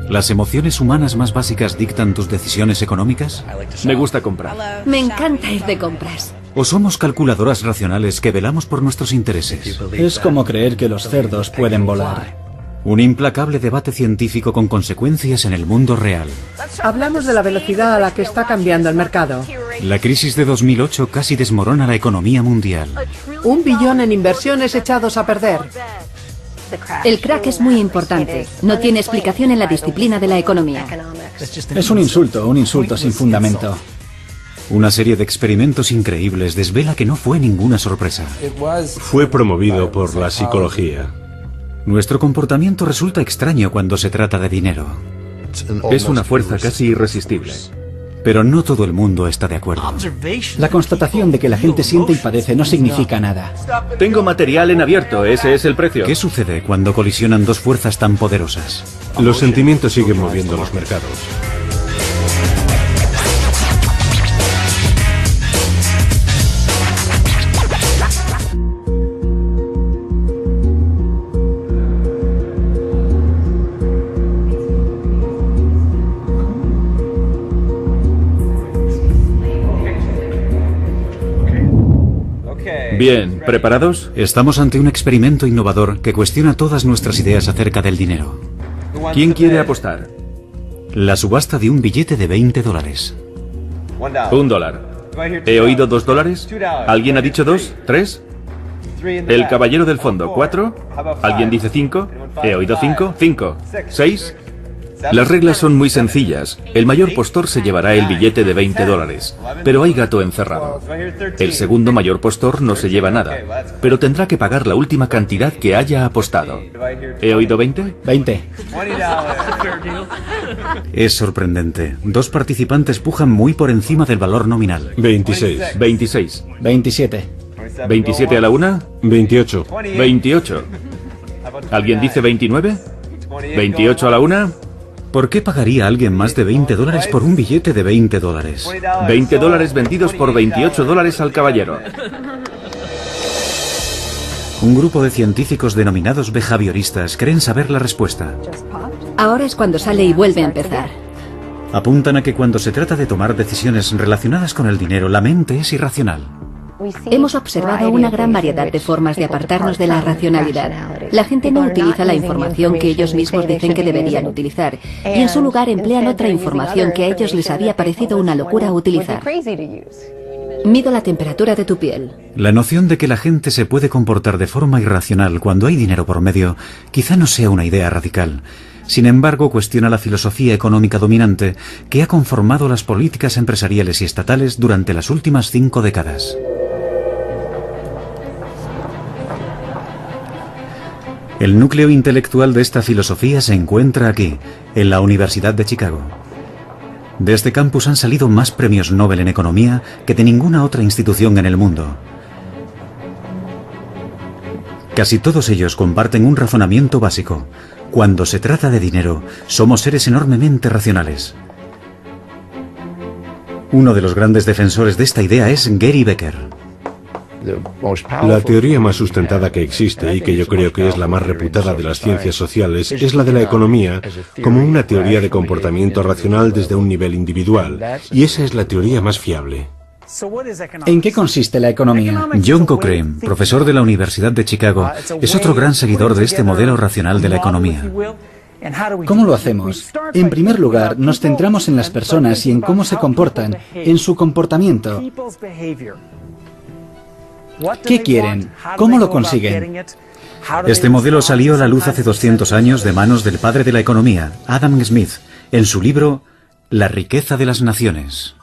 ¿Las emociones humanas más básicas dictan tus decisiones económicas? Me gusta comprar. Me encanta ir de compras. ¿O somos calculadoras racionales que velamos por nuestros intereses? Es como creer que los cerdos pueden volar. Un implacable debate científico con consecuencias en el mundo real. Hablamos de la velocidad a la que está cambiando el mercado. La crisis de 2008 casi desmorona la economía mundial. 1 billón en inversiones echados a perder. El crack es muy importante. No tiene explicación en la disciplina de la economía. Es un insulto sin fundamento. Una serie de experimentos increíbles desvela que no fue ninguna sorpresa. Fue promovido por la psicología. Nuestro comportamiento resulta extraño cuando se trata de dinero. Es una fuerza casi irresistible. Pero no todo el mundo está de acuerdo. La constatación de que la gente siente y padece no significa nada. Tengo material en abierto, ese es el precio. ¿Qué sucede cuando colisionan dos fuerzas tan poderosas? Los sentimientos siguen moviendo los mercados. Bien, ¿preparados? Estamos ante un experimento innovador que cuestiona todas nuestras ideas acerca del dinero. ¿Quién quiere apostar? La subasta de un billete de $20. $1. ¿He oído $2? ¿Alguien ha dicho 2? ¿3? El caballero del fondo, 4. ¿Alguien dice 5? ¿He oído 5? 5. ¿6? Las reglas son muy sencillas. El mayor postor se llevará el billete de $20, pero hay gato encerrado. El segundo mayor postor no se lleva nada, pero tendrá que pagar la última cantidad que haya apostado. ¿He oído 20? 20. Es sorprendente. Dos participantes pujan muy por encima del valor nominal. 26. 26. 27. 27 a la una. 28. 28. ¿Alguien dice 29? 28 a la una. ¿Por qué pagaría alguien más de $20 por un billete de $20? $20 vendidos por $28 al caballero. Un grupo de científicos denominados behavioristas creen saber la respuesta. Ahora es cuando sale y vuelve a empezar. Apuntan a que cuando se trata de tomar decisiones relacionadas con el dinero, la mente es irracional. Hemos observado una gran variedad de formas de apartarnos de la racionalidad. La gente no utiliza la información que ellos mismos dicen que deberían utilizar, y en su lugar emplean otra información que a ellos les había parecido una locura utilizar. Mido la temperatura de tu piel. La noción de que la gente se puede comportar de forma irracional cuando hay dinero por medio quizá no sea una idea radical. Sin embargo, cuestiona la filosofía económica dominante que ha conformado las políticas empresariales y estatales durante las últimas 5 décadas. El núcleo intelectual de esta filosofía se encuentra aquí, en la Universidad de Chicago. De este campus han salido más premios Nobel en economía que de ninguna otra institución en el mundo. Casi todos ellos comparten un razonamiento básico. Cuando se trata de dinero, somos seres enormemente racionales. Uno de los grandes defensores de esta idea es Gary Becker. La teoría más sustentada que existe y que yo creo que es la más reputada de las ciencias sociales es la de la economía como una teoría de comportamiento racional desde un nivel individual, y esa es la teoría más fiable. ¿En qué consiste la economía? John Cochrane, profesor de la Universidad de Chicago, es otro gran seguidor de este modelo racional de la economía. ¿Cómo lo hacemos? En primer lugar, nos centramos en las personas y en cómo se comportan, en su comportamiento. ¿Qué quieren? ¿Cómo lo consiguen? Este modelo salió a la luz hace 200 años de manos del padre de la economía, Adam Smith, en su libro La riqueza de las naciones.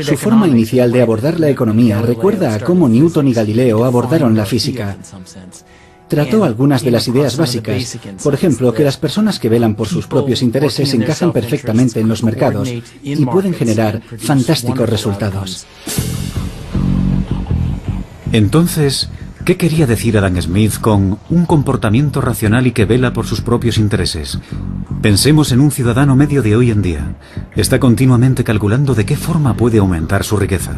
Su forma inicial de abordar la economía recuerda a cómo Newton y Galileo abordaron la física. Trató algunas de las ideas básicas, por ejemplo, que las personas que velan por sus propios intereses encajan perfectamente en los mercados y pueden generar fantásticos resultados. Entonces, ¿qué quería decir Adam Smith con un comportamiento racional y que vela por sus propios intereses? Pensemos en un ciudadano medio de hoy en día. Está continuamente calculando de qué forma puede aumentar su riqueza.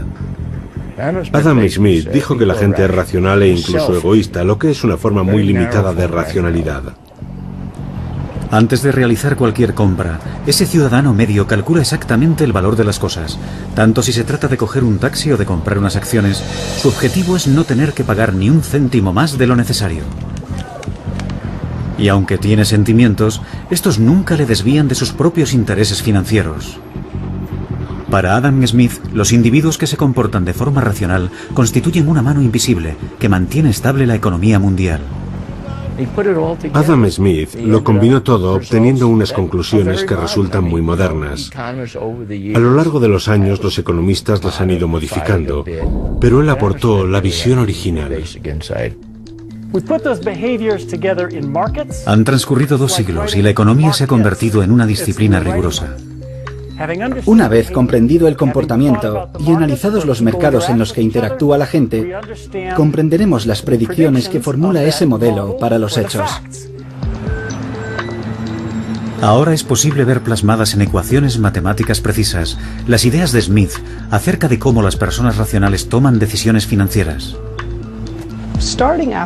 Adam Smith dijo que la gente es racional e incluso egoísta, lo que es una forma muy limitada de racionalidad. Antes de realizar cualquier compra, ese ciudadano medio calcula exactamente el valor de las cosas. Tanto si se trata de coger un taxi o de comprar unas acciones, su objetivo es no tener que pagar ni un céntimo más de lo necesario. Y aunque tiene sentimientos, estos nunca le desvían de sus propios intereses financieros. Para Adam Smith, los individuos que se comportan de forma racional constituyen una mano invisible que mantiene estable la economía mundial. Adam Smith lo combinó todo obteniendo unas conclusiones que resultan muy modernas. A lo largo de los años los economistas las han ido modificando, pero él aportó la visión original. Han transcurrido 2 siglos y la economía se ha convertido en una disciplina rigurosa. Una vez comprendido el comportamiento y analizados los mercados en los que interactúa la gente, comprenderemos las predicciones que formula ese modelo para los hechos. Ahora es posible ver plasmadas en ecuaciones matemáticas precisas las ideas de Smith acerca de cómo las personas racionales toman decisiones financieras.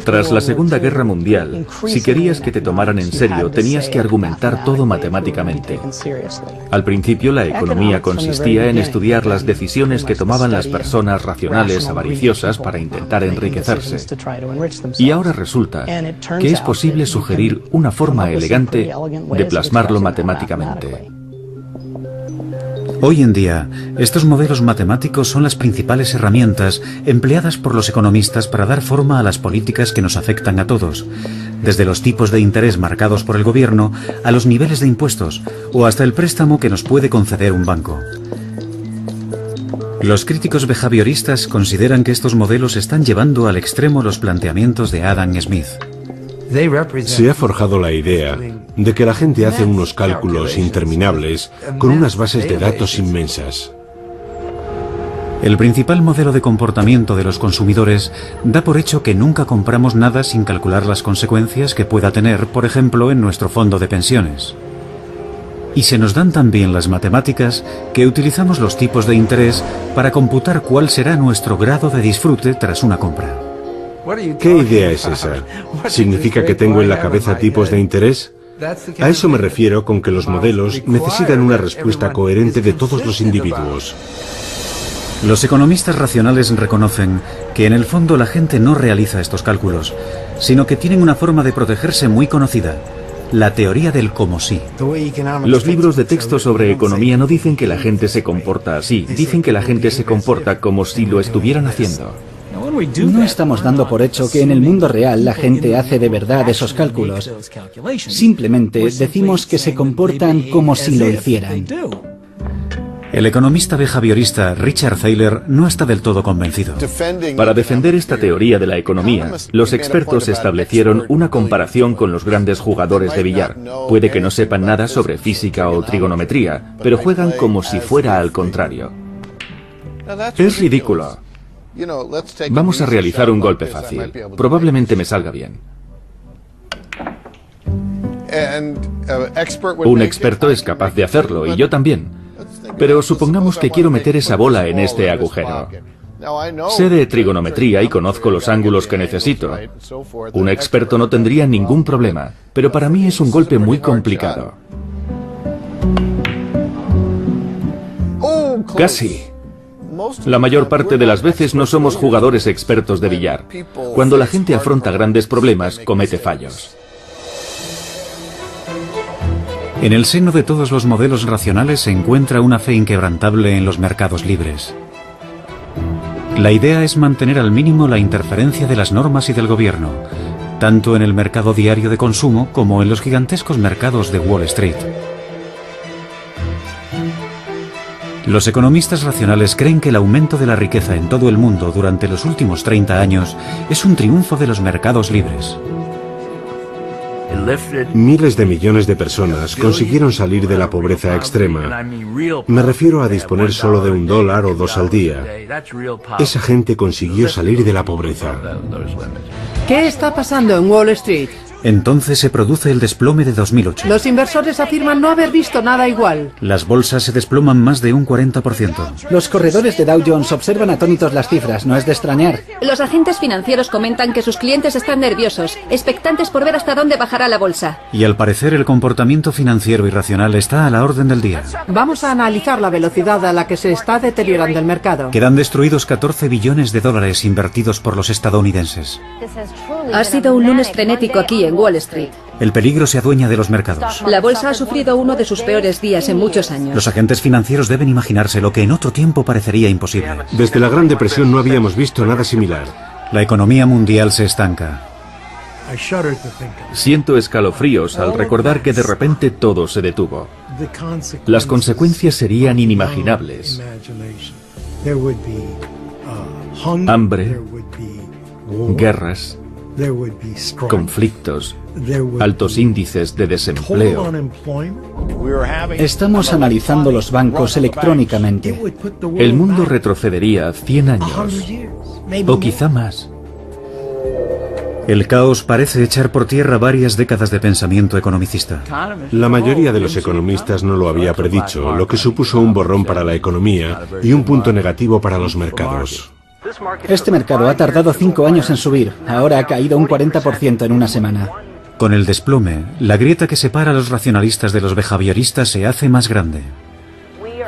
Tras la Segunda Guerra Mundial, si querías que te tomaran en serio, tenías que argumentar todo matemáticamente. Al principio, la economía consistía en estudiar las decisiones que tomaban las personas racionales avariciosas para intentar enriquecerse. Y ahora resulta que es posible sugerir una forma elegante de plasmarlo matemáticamente. Hoy en día, estos modelos matemáticos son las principales herramientas empleadas por los economistas para dar forma a las políticas que nos afectan a todos, desde los tipos de interés marcados por el gobierno a los niveles de impuestos o hasta el préstamo que nos puede conceder un banco. Los críticos behavioristas consideran que estos modelos están llevando al extremo los planteamientos de Adam Smith. Se ha forjado la idea de que la gente hace unos cálculos interminables con unas bases de datos inmensas. El principal modelo de comportamiento de los consumidores da por hecho que nunca compramos nada sin calcular las consecuencias que pueda tener, por ejemplo, en nuestro fondo de pensiones. Y se nos dan también las matemáticas que utilizamos los tipos de interés para computar cuál será nuestro grado de disfrute tras una compra. ¿Qué idea es esa? ¿Significa que tengo en la cabeza tipos de interés? A eso me refiero con que los modelos necesitan una respuesta coherente de todos los individuos. Los economistas racionales reconocen que en el fondo la gente no realiza estos cálculos, sino que tienen una forma de protegerse muy conocida, la teoría del como si. Los libros de texto sobre economía no dicen que la gente se comporta así, dicen que la gente se comporta como si lo estuvieran haciendo. No estamos dando por hecho que en el mundo real la gente hace de verdad esos cálculos. Simplemente decimos que se comportan como si lo hicieran. El economista behaviorista Richard Thaler no está del todo convencido. Para defender esta teoría de la economía, los expertos establecieron una comparación con los grandes jugadores de billar. Puede que no sepan nada sobre física o trigonometría, pero juegan como si fuera al contrario. Es ridículo. Vamos a realizar un golpe fácil. Probablemente me salga bien. Un experto es capaz de hacerlo, y yo también. Pero supongamos que quiero meter esa bola en este agujero. Sé de trigonometría y conozco los ángulos que necesito. Un experto no tendría ningún problema, pero para mí es un golpe muy complicado. Casi. La mayor parte de las veces no somos jugadores expertos de billar. Cuando la gente afronta grandes problemas, comete fallos. En el seno de todos los modelos racionales se encuentra una fe inquebrantable en los mercados libres. La idea es mantener al mínimo la interferencia de las normas y del gobierno, tanto en el mercado diario de consumo como en los gigantescos mercados de Wall Street. Los economistas racionales creen que el aumento de la riqueza en todo el mundo durante los últimos 30 años es un triunfo de los mercados libres. Miles de millones de personas consiguieron salir de la pobreza extrema. Me refiero a disponer solo de $1 o 2 al día. Esa gente consiguió salir de la pobreza. ¿Qué está pasando en Wall Street? Entonces se produce el desplome de 2008. Los inversores afirman no haber visto nada igual. Las bolsas se desploman más de un 40%. Los corredores de Dow Jones observan atónitos las cifras, no es de extrañar. Los agentes financieros comentan que sus clientes están nerviosos, expectantes por ver hasta dónde bajará la bolsa. Y al parecer el comportamiento financiero irracional está a la orden del día. Vamos a analizar la velocidad a la que se está deteriorando el mercado. Quedan destruidos 14 billones de dólares invertidos por los estadounidenses. Ha sido un lunes frenético aquí en Wall Street. El peligro se adueña de los mercados. La bolsa ha sufrido uno de sus peores días en muchos años. Los agentes financieros deben imaginarse lo que en otro tiempo parecería imposible. Desde la Gran Depresión no habíamos visto nada similar. La economía mundial se estanca. Siento escalofríos al recordar que de repente todo se detuvo. Las consecuencias serían inimaginables. Hambre, guerras, conflictos, altos índices de desempleo. Estamos analizando los bancos electrónicamente. El mundo retrocedería 100 años, o quizá más. El caos parece echar por tierra varias décadas de pensamiento economicista. La mayoría de los economistas no lo había predicho, lo que supuso un borrón para la economía y un punto negativo para los mercados. Este mercado ha tardado 5 años en subir, ahora ha caído un 40% en una semana. Con el desplome, la grieta que separa a los racionalistas de los behavioristas se hace más grande.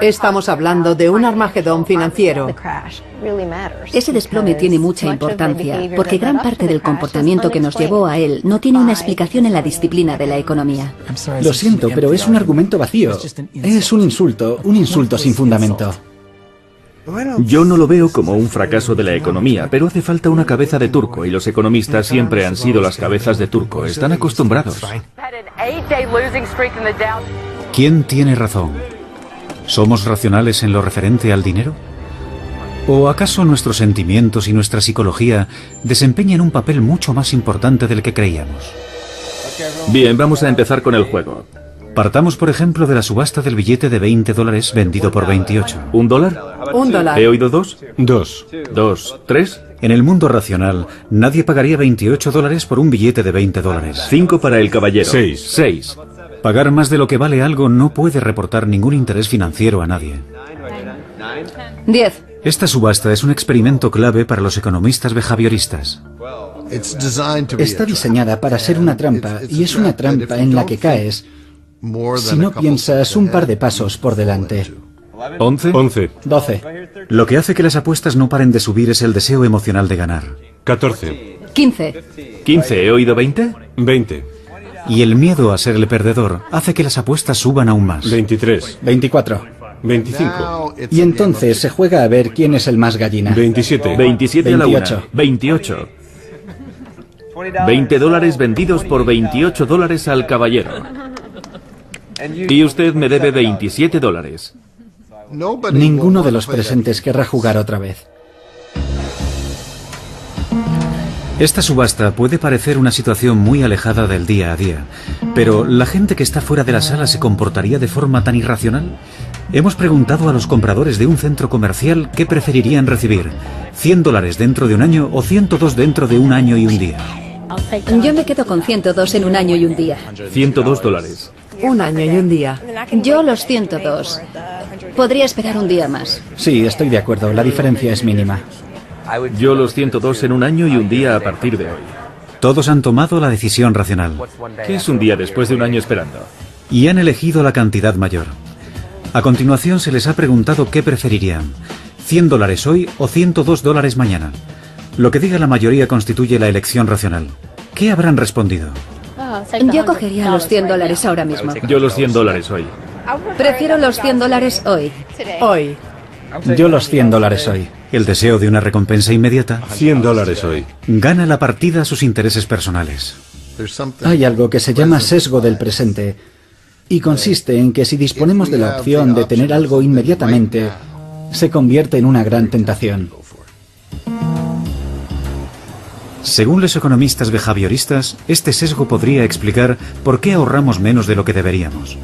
Estamos hablando de un Armagedón financiero. Ese desplome tiene mucha importancia, porque gran parte del comportamiento que nos llevó a él no tiene una explicación en la disciplina de la economía. Lo siento, pero es un argumento vacío. Es un insulto sin fundamento. Yo no lo veo como un fracaso de la economía, pero hace falta una cabeza de turco y los economistas siempre han sido las cabezas de turco. Están acostumbrados. ¿Quién tiene razón? ¿Somos racionales en lo referente al dinero? ¿O acaso nuestros sentimientos y nuestra psicología desempeñan un papel mucho más importante del que creíamos? Bien, vamos a empezar con el juego. Partamos, por ejemplo, de la subasta del billete de $20 vendido por 28. ¿$1? $1. ¿He oído 2? 2. 2, 3. En el mundo racional, nadie pagaría $28 por un billete de $20. 5 para el caballero. 6. 6. Pagar más de lo que vale algo no puede reportar ningún interés financiero a nadie. 10. Esta subasta es un experimento clave para los economistas behavioristas. Está diseñada para ser una trampa, y es una trampa en la que caes si no piensas un par de pasos por delante. 11. 11. 12. Lo que hace que las apuestas no paren de subir es el deseo emocional de ganar. 14. 15. 15. ¿He oído 20? 20. Y el miedo a ser el perdedor hace que las apuestas suban aún más. 23. 24. 25. Y entonces se juega a ver quién es el más gallina. 27. 27 a la 28. 1. 28. $20 vendidos por $28 al caballero. Y usted me debe $27. Ninguno de los presentes querrá jugar otra vez. Esta subasta puede parecer una situación muy alejada del día a día, pero ¿la gente que está fuera de la sala se comportaría de forma tan irracional? Hemos preguntado a los compradores de un centro comercial qué preferirían recibir, $100 dentro de un año o 102 dentro de un año y un día. Yo me quedo con 102 en un año y un día. $102. Un año y un día. Yo los 102. Podría esperar un día más. Sí, estoy de acuerdo, la diferencia es mínima. Yo los 102 en un año y un día a partir de hoy. Todos han tomado la decisión racional ¿Qué es un día después de un año esperando? y han elegido la cantidad mayor. A continuación se les ha preguntado qué preferirían, $100 hoy o $102 mañana. Lo que diga la mayoría constituye la elección racional. ¿Qué habrán respondido? Yo cogería los $100 ahora mismo. Yo los $100 hoy. Prefiero los $100 hoy. Hoy. Yo los $100 hoy. El deseo de una recompensa inmediata $100 hoy. gana la partida a sus intereses personales. Hay algo que se llama sesgo del presente, y consiste en que si disponemos de la opción de tener algo inmediatamente, se convierte en una gran tentación. Según los economistas behavioristas, este sesgo podría explicar por qué ahorramos menos de lo que deberíamos.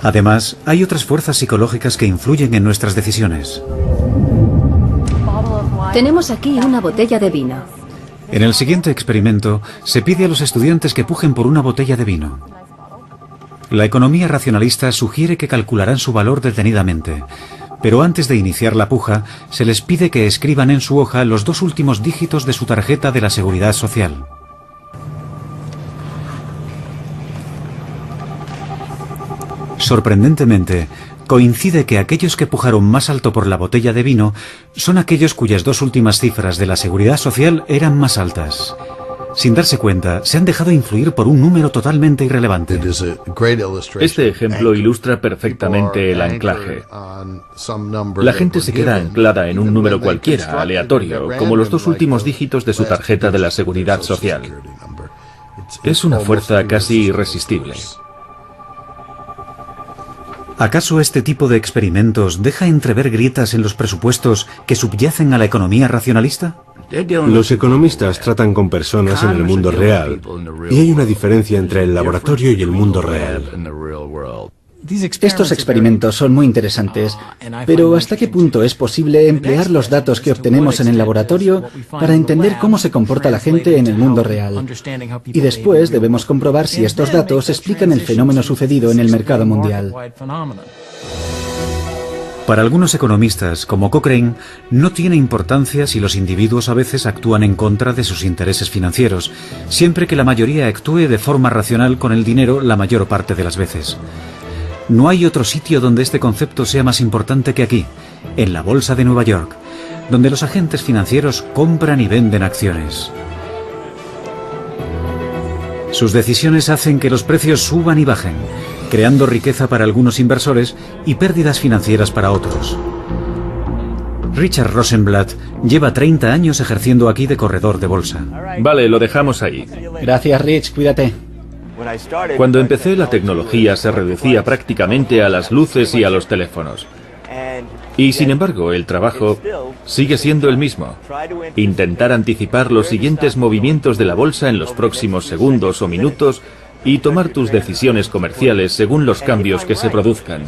Además, hay otras fuerzas psicológicas que influyen en nuestras decisiones. Tenemos aquí una botella de vino. En el siguiente experimento, se pide a los estudiantes que pujen por una botella de vino. La economía racionalista sugiere que calcularán su valor detenidamente, pero antes de iniciar la puja, se les pide que escriban en su hoja los 2 últimos dígitos de su tarjeta de la Seguridad Social. Sorprendentemente, coincide que aquellos que pujaron más alto por la botella de vino son aquellos cuyas 2 últimas cifras de la Seguridad Social eran más altas. Sin darse cuenta, se han dejado influir por un número totalmente irrelevante. Este ejemplo ilustra perfectamente el anclaje. La gente se queda anclada en un número cualquiera, aleatorio, como los 2 últimos dígitos de su tarjeta de la Seguridad Social. Es una fuerza casi irresistible. ¿Acaso este tipo de experimentos deja entrever grietas en los presupuestos que subyacen a la economía racionalista? Los economistas tratan con personas en el mundo real, y hay una diferencia entre el laboratorio y el mundo real. Estos experimentos son muy interesantes, pero ¿hasta qué punto es posible emplear los datos que obtenemos en el laboratorio para entender cómo se comporta la gente en el mundo real? Y después debemos comprobar si estos datos explican el fenómeno sucedido en el mercado mundial. Para algunos economistas, como Cochrane, no tiene importancia si los individuos a veces actúan en contra de sus intereses financieros, siempre que la mayoría actúe de forma racional con el dinero la mayor parte de las veces. No hay otro sitio donde este concepto sea más importante que aquí, en la Bolsa de Nueva York, donde los agentes financieros compran y venden acciones. Sus decisiones hacen que los precios suban y bajen, creando riqueza para algunos inversores y pérdidas financieras para otros. Richard Rosenblatt lleva 30 años ejerciendo aquí de corredor de bolsa. Vale, lo dejamos ahí. Gracias, Rich, cuídate. Cuando empecé, la tecnología se reducía prácticamente a las luces y a los teléfonos. Y sin embargo, el trabajo sigue siendo el mismo. Intentar anticipar los siguientes movimientos de la bolsa en los próximos segundos o minutos y tomar tus decisiones comerciales según los cambios que se produzcan.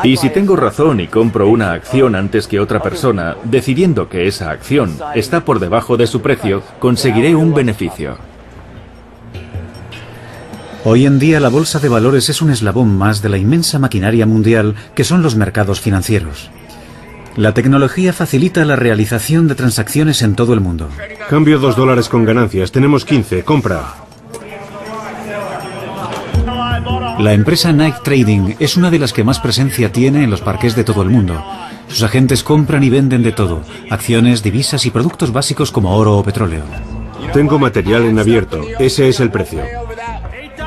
Y si tengo razón y compro una acción antes que otra persona, decidiendo que esa acción está por debajo de su precio, conseguiré un beneficio. Hoy en día la bolsa de valores es un eslabón más de la inmensa maquinaria mundial que son los mercados financieros. La tecnología facilita la realización de transacciones en todo el mundo. Cambio $2 con ganancias, tenemos 15, compra. La empresa Night Trading es una de las que más presencia tiene en los parques de todo el mundo. Sus agentes compran y venden de todo, acciones, divisas y productos básicos como oro o petróleo. Tengo material en abierto, ese es el precio.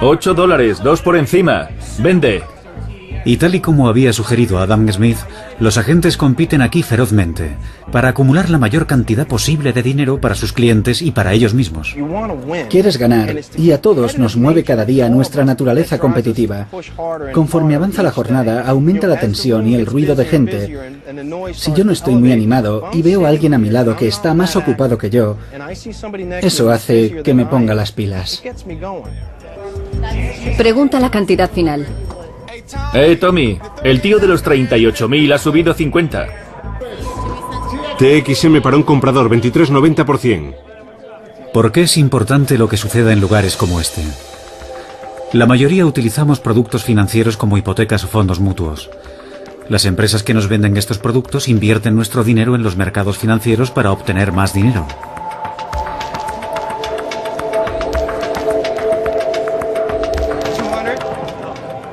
$8, 2 por encima. Vende. Y tal y como había sugerido Adam Smith, los agentes compiten aquí ferozmente para acumular la mayor cantidad posible de dinero para sus clientes y para ellos mismos. Quieres ganar, y a todos nos mueve cada día nuestra naturaleza competitiva. Conforme avanza la jornada, aumenta la tensión y el ruido de gente. Si yo no estoy muy animado y veo a alguien a mi lado que está más ocupado que yo, eso hace que me ponga las pilas. Pregunta la cantidad final. Tommy, el tío de los 38.000 ha subido 50. TXM para un comprador, 23,90 por 100. ¿Por qué es importante lo que suceda en lugares como este? La mayoría utilizamos productos financieros como hipotecas o fondos mutuos. Las empresas que nos venden estos productos invierten nuestro dinero en los mercados financieros para obtener más dinero.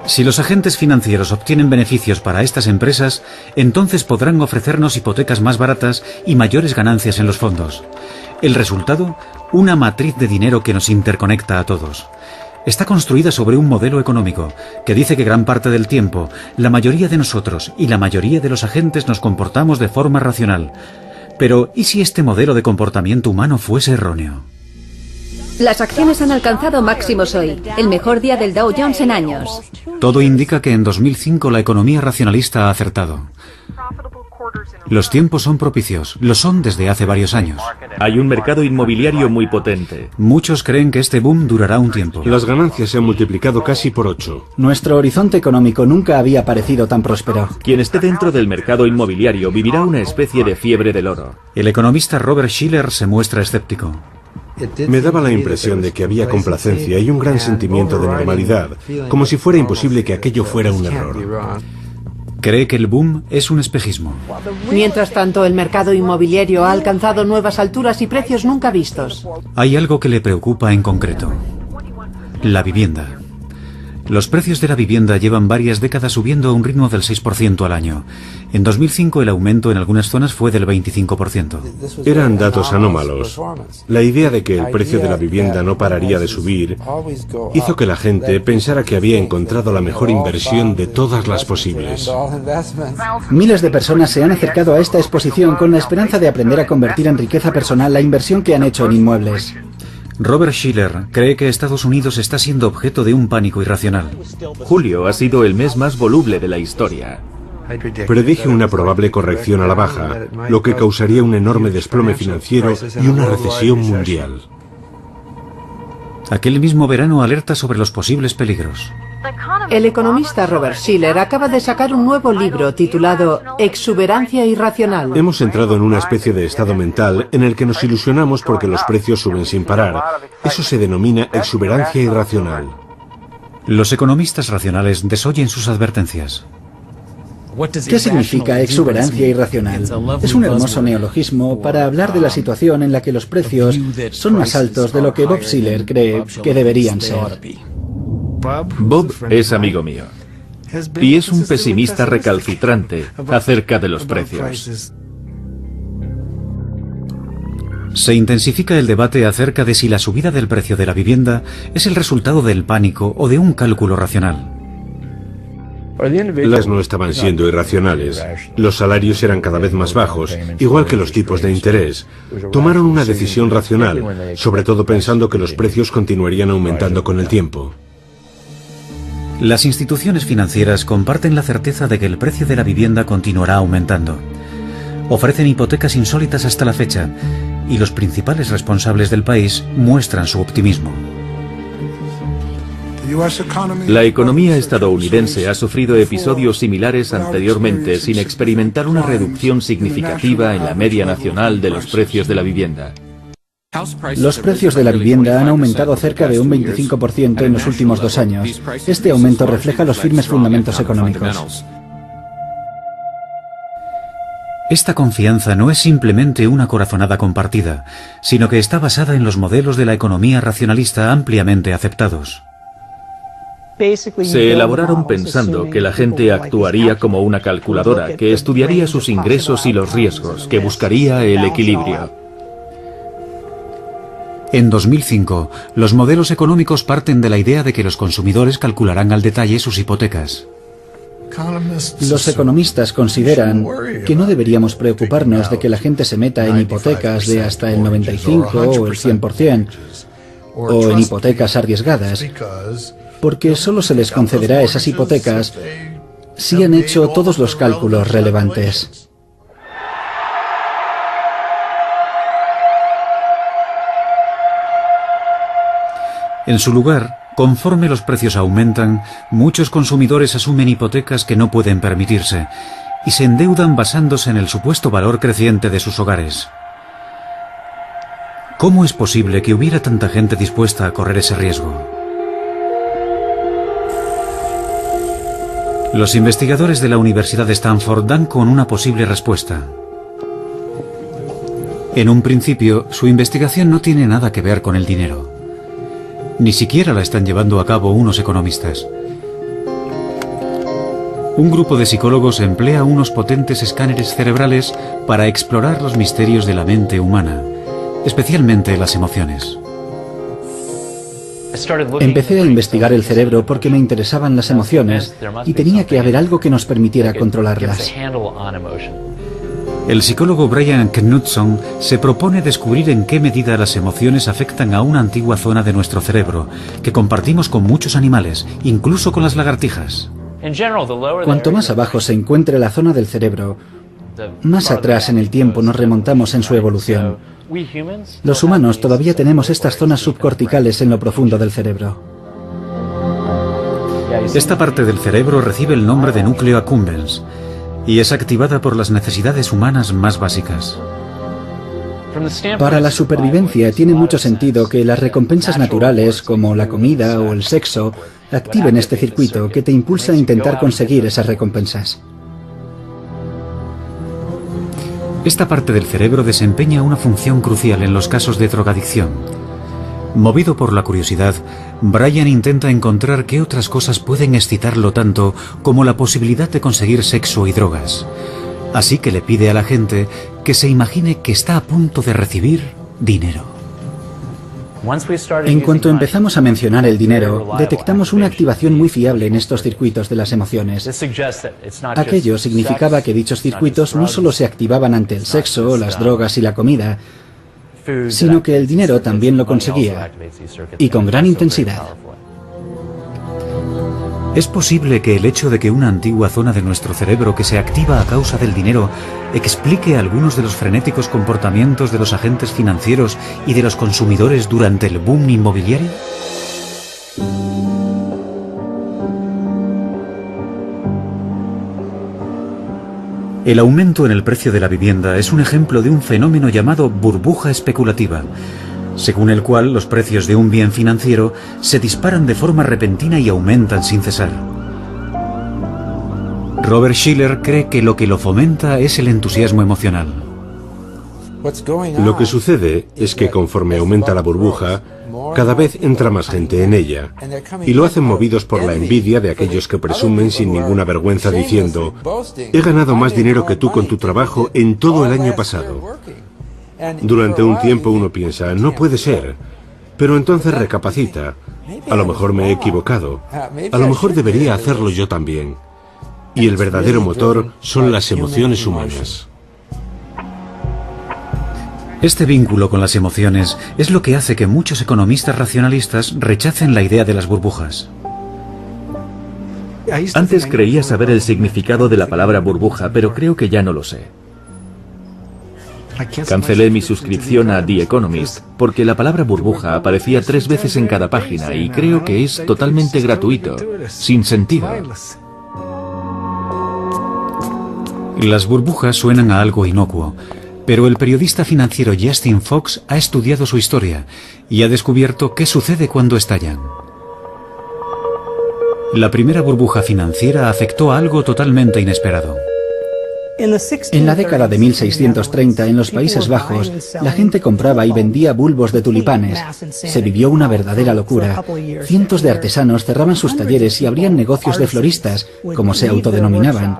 Si los agentes financieros obtienen beneficios para estas empresas, entonces podrán ofrecernos hipotecas más baratas y mayores ganancias en los fondos. El resultado, una matriz de dinero que nos interconecta a todos. Está construida sobre un modelo económico que dice que gran parte del tiempo, la mayoría de nosotros y la mayoría de los agentes nos comportamos de forma racional. Pero, ¿y si este modelo de comportamiento humano fuese erróneo? Las acciones han alcanzado máximos hoy, el mejor día del Dow Jones en años. Todo indica que en 2005 la economía racionalista ha acertado. Los tiempos son propicios, lo son desde hace varios años. Hay un mercado inmobiliario muy potente. Muchos creen que este boom durará un tiempo. Las ganancias se han multiplicado casi por 8. Nuestro horizonte económico nunca había parecido tan próspero. Quien esté dentro del mercado inmobiliario vivirá una especie de fiebre del oro. El economista Robert Shiller se muestra escéptico. Me daba la impresión de que había complacencia y un gran sentimiento de normalidad, como si fuera imposible que aquello fuera un error. Cree que el boom es un espejismo. Mientras tanto, el mercado inmobiliario ha alcanzado nuevas alturas y precios nunca vistos. Hay algo que le preocupa en concreto: la vivienda. Los precios de la vivienda llevan varias décadas subiendo a un ritmo del 6% al año. En 2005 el aumento en algunas zonas fue del 25%. Eran datos anómalos. La idea de que el precio de la vivienda no pararía de subir hizo que la gente pensara que había encontrado la mejor inversión de todas las posibles. Miles de personas se han acercado a esta exposición con la esperanza de aprender a convertir en riqueza personal la inversión que han hecho en inmuebles. Robert Shiller cree que Estados Unidos está siendo objeto de un pánico irracional. Julio ha sido el mes más voluble de la historia. Predije una probable corrección a la baja, lo que causaría un enorme desplome financiero y una recesión mundial. Aquel mismo verano alerta sobre los posibles peligros. El economista Robert Shiller acaba de sacar un nuevo libro titulado Exuberancia irracional. Hemos entrado en una especie de estado mental en el que nos ilusionamos porque los precios suben sin parar. Eso se denomina exuberancia irracional. Los economistas racionales desoyen sus advertencias. ¿Qué significa exuberancia irracional? Es un hermoso neologismo para hablar de la situación en la que los precios son más altos de lo que Bob Shiller cree que deberían ser. Bob es amigo mío y es un pesimista recalcitrante acerca de los precios. Se intensifica el debate acerca de si la subida del precio de la vivienda es el resultado del pánico o de un cálculo racional. Las no estaban siendo irracionales. Los salarios eran cada vez más bajos, igual que los tipos de interés. Tomaron una decisión racional, sobre todo pensando que los precios continuarían aumentando con el tiempo. Las instituciones financieras comparten la certeza de que el precio de la vivienda continuará aumentando. Ofrecen hipotecas insólitas hasta la fecha, y los principales responsables del país muestran su optimismo. La economía estadounidense ha sufrido episodios similares anteriormente sin experimentar una reducción significativa en la media nacional de los precios de la vivienda. Los precios de la vivienda han aumentado cerca de un 25% en los últimos 2 años. Este aumento refleja los firmes fundamentos económicos. Esta confianza no es simplemente una corazonada compartida, sino que está basada en los modelos de la economía racionalista ampliamente aceptados. Se elaboraron pensando que la gente actuaría como una calculadora, que estudiaría sus ingresos y los riesgos, que buscaría el equilibrio. En 2005, los modelos económicos parten de la idea de que los consumidores calcularán al detalle sus hipotecas. Los economistas consideran que no deberíamos preocuparnos de que la gente se meta en hipotecas de hasta el 95 o el 100%, o en hipotecas arriesgadas, porque solo se les concederá esas hipotecas si han hecho todos los cálculos relevantes. En su lugar, conforme los precios aumentan, muchos consumidores asumen hipotecas que no pueden permitirse y se endeudan basándose en el supuesto valor creciente de sus hogares. ¿Cómo es posible que hubiera tanta gente dispuesta a correr ese riesgo? Los investigadores de la Universidad de Stanford dan con una posible respuesta. En un principio, su investigación no tiene nada que ver con el dinero. Ni siquiera la están llevando a cabo unos economistas. Un grupo de psicólogos emplea unos potentes escáneres cerebrales para explorar los misterios de la mente humana, especialmente las emociones. Empecé a investigar el cerebro porque me interesaban las emociones y tenía que haber algo que nos permitiera controlarlas. El psicólogo Brian Knudson se propone descubrir en qué medida las emociones afectan a una antigua zona de nuestro cerebro que compartimos con muchos animales, incluso con las lagartijas. Cuanto más abajo se encuentre la zona del cerebro, más atrás en el tiempo nos remontamos en su evolución. Los humanos todavía tenemos estas zonas subcorticales en lo profundo del cerebro. Esta parte del cerebro recibe el nombre de núcleo accumbens y es activada por las necesidades humanas más básicas. Para la supervivencia tiene mucho sentido que las recompensas naturales, como la comida o el sexo, activen este circuito que te impulsa a intentar conseguir esas recompensas. Esta parte del cerebro desempeña una función crucial en los casos de drogadicción. Movido por la curiosidad, Brian intenta encontrar qué otras cosas pueden excitarlo tanto como la posibilidad de conseguir sexo y drogas. Así que le pide a la gente que se imagine que está a punto de recibir dinero. En cuanto empezamos a mencionar el dinero, detectamos una activación muy fiable en estos circuitos de las emociones. Aquello significaba que dichos circuitos no solo se activaban ante el sexo, las drogas y la comida, sino que el dinero también lo conseguía, y con gran intensidad. ¿Es posible que el hecho de que una antigua zona de nuestro cerebro que se activa a causa del dinero explique algunos de los frenéticos comportamientos de los agentes financieros y de los consumidores durante el boom inmobiliario? El aumento en el precio de la vivienda es un ejemplo de un fenómeno llamado burbuja especulativa, según el cual los precios de un bien financiero se disparan de forma repentina y aumentan sin cesar. Robert Shiller cree que lo que lo fomenta es el entusiasmo emocional. Lo que sucede es que conforme aumenta la burbuja, cada vez entra más gente en ella, y lo hacen movidos por la envidia de aquellos que presumen sin ninguna vergüenza diciendo: he ganado más dinero que tú con tu trabajo en todo el año pasado. Durante un tiempo uno piensa, no puede ser, pero entonces recapacita, a lo mejor me he equivocado, a lo mejor debería hacerlo yo también. Y el verdadero motor son las emociones humanas. Este vínculo con las emociones es lo que hace que muchos economistas racionalistas rechacen la idea de las burbujas. Antes creía saber el significado de la palabra burbuja, pero creo que ya no lo sé. Cancelé mi suscripción a The Economist porque la palabra burbuja aparecía 3 veces en cada página y creo que es totalmente gratuito, sin sentido. Las burbujas suenan a algo inocuo, pero el periodista financiero Justin Fox ha estudiado su historia y ha descubierto qué sucede cuando estallan. La primera burbuja financiera afectó a algo totalmente inesperado. En la década de 1630, en los Países Bajos, la gente compraba y vendía bulbos de tulipanes. Se vivió una verdadera locura. Cientos de artesanos cerraban sus talleres y abrían negocios de floristas, como se autodenominaban,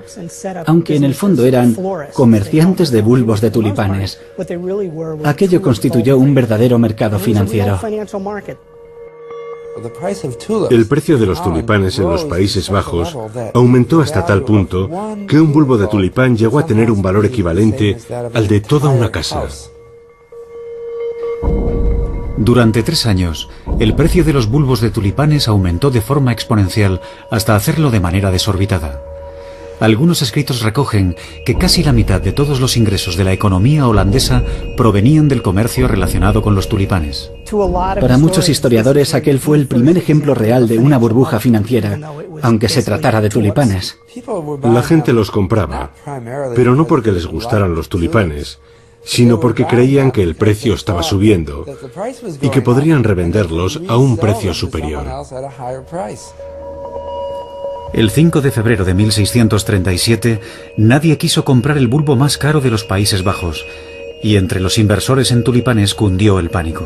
aunque en el fondo eran comerciantes de bulbos de tulipanes. Aquello constituyó un verdadero mercado financiero. El precio de los tulipanes en los Países Bajos aumentó hasta tal punto que un bulbo de tulipán llegó a tener un valor equivalente al de toda una casa. Durante 3 años, el precio de los bulbos de tulipanes aumentó de forma exponencial hasta hacerlo de manera desorbitada. Algunos escritos recogen que casi la mitad de todos los ingresos de la economía holandesa provenían del comercio relacionado con los tulipanes. Para muchos historiadores, aquel fue el primer ejemplo real de una burbuja financiera, aunque se tratara de tulipanes. La gente los compraba, pero no porque les gustaran los tulipanes, sino porque creían que el precio estaba subiendo y que podrían revenderlos a un precio superior. El 5 de febrero de 1637, nadie quiso comprar el bulbo más caro de los Países Bajos, y entre los inversores en tulipanes cundió el pánico.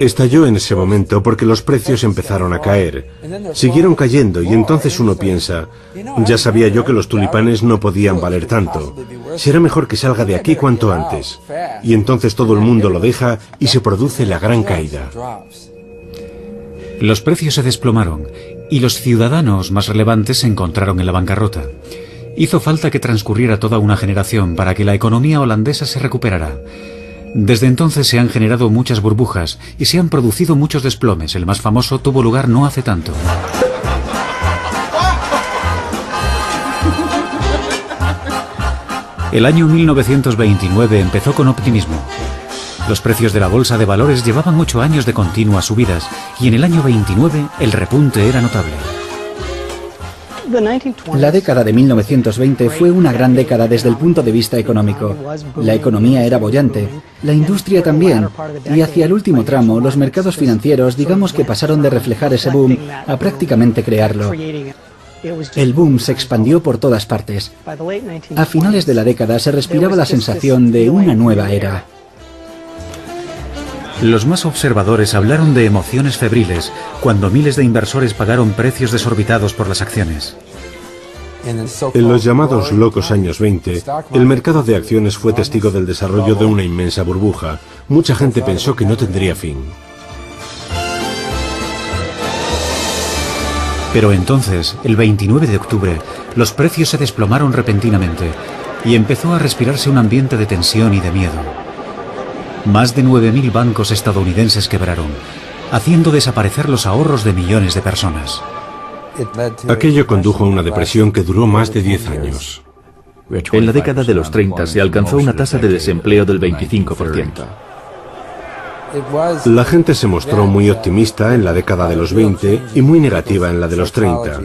Estalló en ese momento porque los precios empezaron a caer. Siguieron cayendo y entonces uno piensa, ya sabía yo que los tulipanes no podían valer tanto. Será mejor que salga de aquí cuanto antes. Y entonces todo el mundo lo deja y se produce la gran caída. Los precios se desplomaron y los ciudadanos más relevantes se encontraron en la bancarrota. Hizo falta que transcurriera toda una generación para que la economía holandesa se recuperara. Desde entonces se han generado muchas burbujas y se han producido muchos desplomes. El más famoso tuvo lugar no hace tanto. El año 1929 empezó con optimismo. Los precios de la bolsa de valores llevaban 8 años de continuas subidas y en el año 29 el repunte era notable. La década de 1920 fue una gran década desde el punto de vista económico. La economía era boyante, la industria también, y hacia el último tramo los mercados financieros digamos que pasaron de reflejar ese boom a prácticamente crearlo. El boom se expandió por todas partes. A finales de la década se respiraba la sensación de una nueva era. Los más observadores hablaron de emociones febriles cuando miles de inversores pagaron precios desorbitados por las acciones. En los llamados locos años 20, el mercado de acciones fue testigo del desarrollo de una inmensa burbuja. Mucha gente pensó que no tendría fin. Pero entonces, el 29 de octubre, los precios se desplomaron repentinamente y empezó a respirarse un ambiente de tensión y de miedo. Más de 9.000 bancos estadounidenses quebraron, haciendo desaparecer los ahorros de millones de personas. Aquello condujo a una depresión que duró más de 10 años. En la década de los 30 se alcanzó una tasa de desempleo del 25%. La gente se mostró muy optimista en la década de los 20 y muy negativa en la de los 30.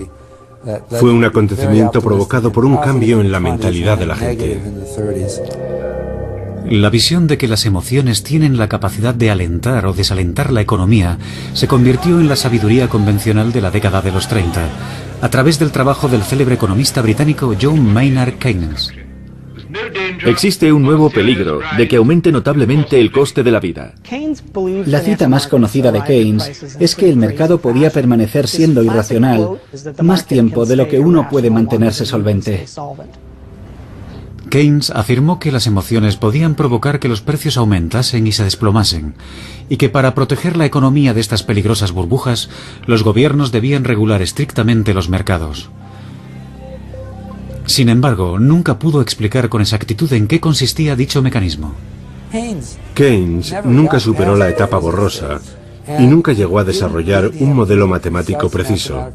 Fue un acontecimiento provocado por un cambio en la mentalidad de la gente. La visión de que las emociones tienen la capacidad de alentar o desalentar la economía se convirtió en la sabiduría convencional de la década de los 30, a través del trabajo del célebre economista británico John Maynard Keynes. Existe un nuevo peligro de que aumente notablemente el coste de la vida. La cita más conocida de Keynes es que el mercado podía permanecer siendo irracional más tiempo de lo que uno puede mantenerse solvente. Keynes afirmó que las emociones podían provocar que los precios aumentasen y se desplomasen, y que para proteger la economía de estas peligrosas burbujas, los gobiernos debían regular estrictamente los mercados. Sin embargo, nunca pudo explicar con exactitud en qué consistía dicho mecanismo. Keynes nunca superó la etapa borrosa y nunca llegó a desarrollar un modelo matemático preciso.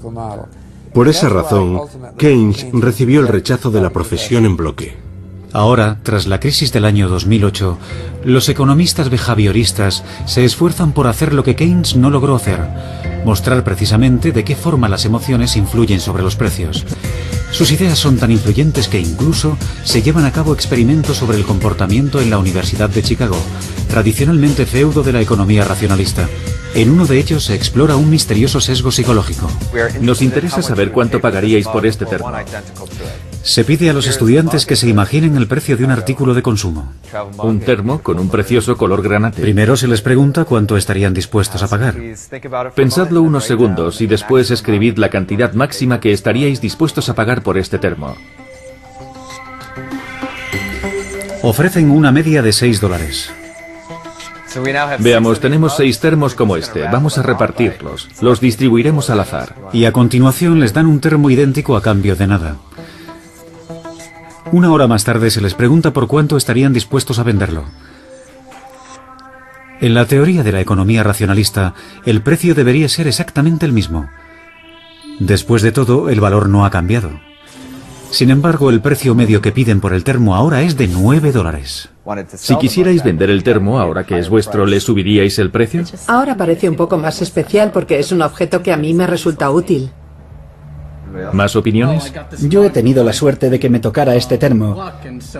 Por esa razón, Keynes recibió el rechazo de la profesión en bloque. Ahora, tras la crisis del año 2008, los economistas behavioristas se esfuerzan por hacer lo que Keynes no logró hacer, mostrar precisamente de qué forma las emociones influyen sobre los precios. Sus ideas son tan influyentes que incluso se llevan a cabo experimentos sobre el comportamiento en la Universidad de Chicago, tradicionalmente feudo de la economía racionalista. En uno de ellos se explora un misterioso sesgo psicológico. Nos interesa saber cuánto pagaríais por este termo. Se pide a los estudiantes que se imaginen el precio de un artículo de consumo. Un termo con un precioso color granate. Primero se les pregunta cuánto estarían dispuestos a pagar. Pensadlo unos segundos y después escribid la cantidad máxima que estaríais dispuestos a pagar por este termo. Ofrecen una media de $6. Veamos, tenemos 6 termos como este. Vamos a repartirlos. Los distribuiremos al azar. Y a continuación les dan un termo idéntico a cambio de nada. Una hora más tarde se les pregunta por cuánto estarían dispuestos a venderlo. En la teoría de la economía racionalista, el precio debería ser exactamente el mismo. Después de todo, el valor no ha cambiado. Sin embargo, el precio medio que piden por el termo ahora es de $9. Si quisierais vender el termo ahora que es vuestro, ¿le subiríais el precio? Ahora parece un poco más especial porque es un objeto que a mí me resulta útil. ¿Más opiniones? Yo he tenido la suerte de que me tocara este termo,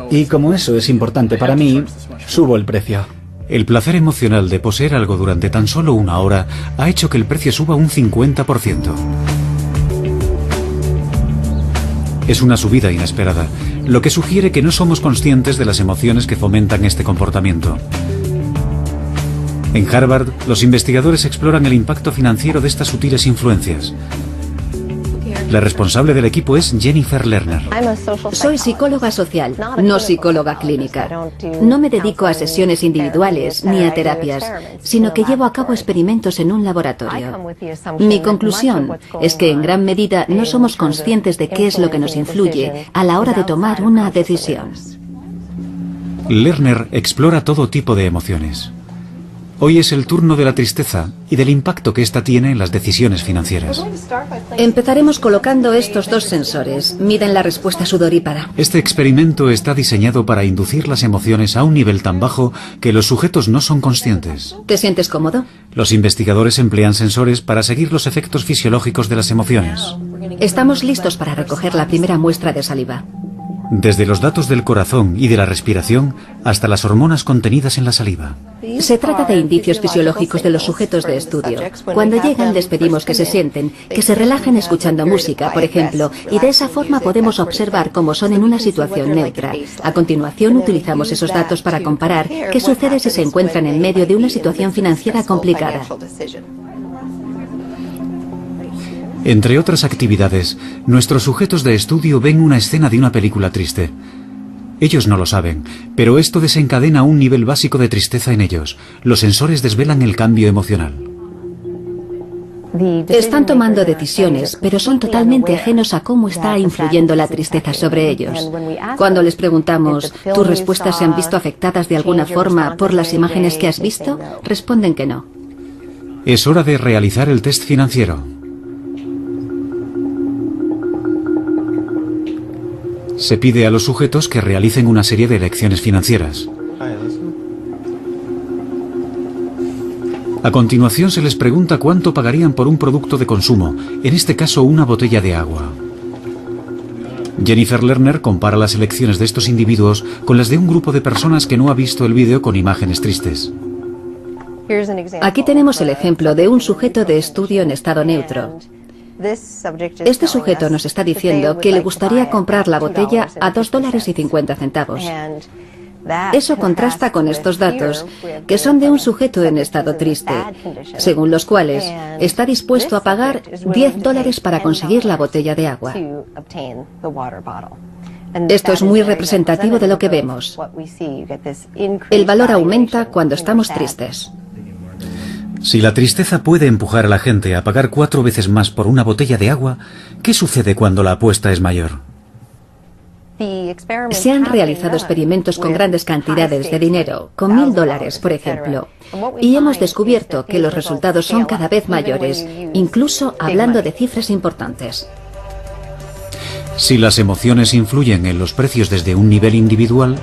y como eso es importante para mí, subo el precio. El placer emocional de poseer algo durante tan solo una hora ha hecho que el precio suba un 50%. Es una subida inesperada, lo que sugiere que no somos conscientes de las emociones que fomentan este comportamiento. En Harvard, los investigadores exploran el impacto financiero de estas sutiles influencias. La responsable del equipo es Jennifer Lerner. Soy psicóloga social, no psicóloga clínica. No me dedico a sesiones individuales ni a terapias, sino que llevo a cabo experimentos en un laboratorio. Mi conclusión es que en gran medida no somos conscientes de qué es lo que nos influye a la hora de tomar una decisión. Lerner explora todo tipo de emociones. Hoy es el turno de la tristeza y del impacto que ésta tiene en las decisiones financieras. Empezaremos colocando estos dos sensores. Miden la respuesta sudorípara. Este experimento está diseñado para inducir las emociones a un nivel tan bajo que los sujetos no son conscientes. ¿Te sientes cómodo? Los investigadores emplean sensores para seguir los efectos fisiológicos de las emociones. Estamos listos para recoger la primera muestra de saliva. Desde los datos del corazón y de la respiración hasta las hormonas contenidas en la saliva. Se trata de indicios fisiológicos de los sujetos de estudio. Cuando llegan les pedimos que se sienten, que se relajen escuchando música, por ejemplo, y de esa forma podemos observar cómo son en una situación neutra. A continuación utilizamos esos datos para comparar qué sucede si se encuentran en medio de una situación financiera complicada. Entre otras actividades, nuestros sujetos de estudio ven una escena de una película triste. Ellos no lo saben, pero esto desencadena un nivel básico de tristeza en ellos. Los sensores desvelan el cambio emocional. Están tomando decisiones, pero son totalmente ajenos a cómo está influyendo la tristeza sobre ellos. Cuando les preguntamos, ¿tus respuestas se han visto afectadas de alguna forma por las imágenes que has visto?, responden que no. Es hora de realizar el test financiero. Se pide a los sujetos que realicen una serie de elecciones financieras. A continuación se les pregunta cuánto pagarían por un producto de consumo, en este caso una botella de agua. Jennifer Lerner compara las elecciones de estos individuos con las de un grupo de personas que no ha visto el vídeo con imágenes tristes. Aquí tenemos el ejemplo de un sujeto de estudio en estado neutro. Este sujeto nos está diciendo que le gustaría comprar la botella a $2.50. Eso contrasta con estos datos, que son de un sujeto en estado triste, según los cuales está dispuesto a pagar $10 para conseguir la botella de agua. Esto es muy representativo de lo que vemos. El valor aumenta cuando estamos tristes. Si la tristeza puede empujar a la gente a pagar 4 veces más por una botella de agua, ¿qué sucede cuando la apuesta es mayor? Se han realizado experimentos con grandes cantidades de dinero, con $1000, por ejemplo, y hemos descubierto que los resultados son cada vez mayores, incluso hablando de cifras importantes. Si las emociones influyen en los precios desde un nivel individual,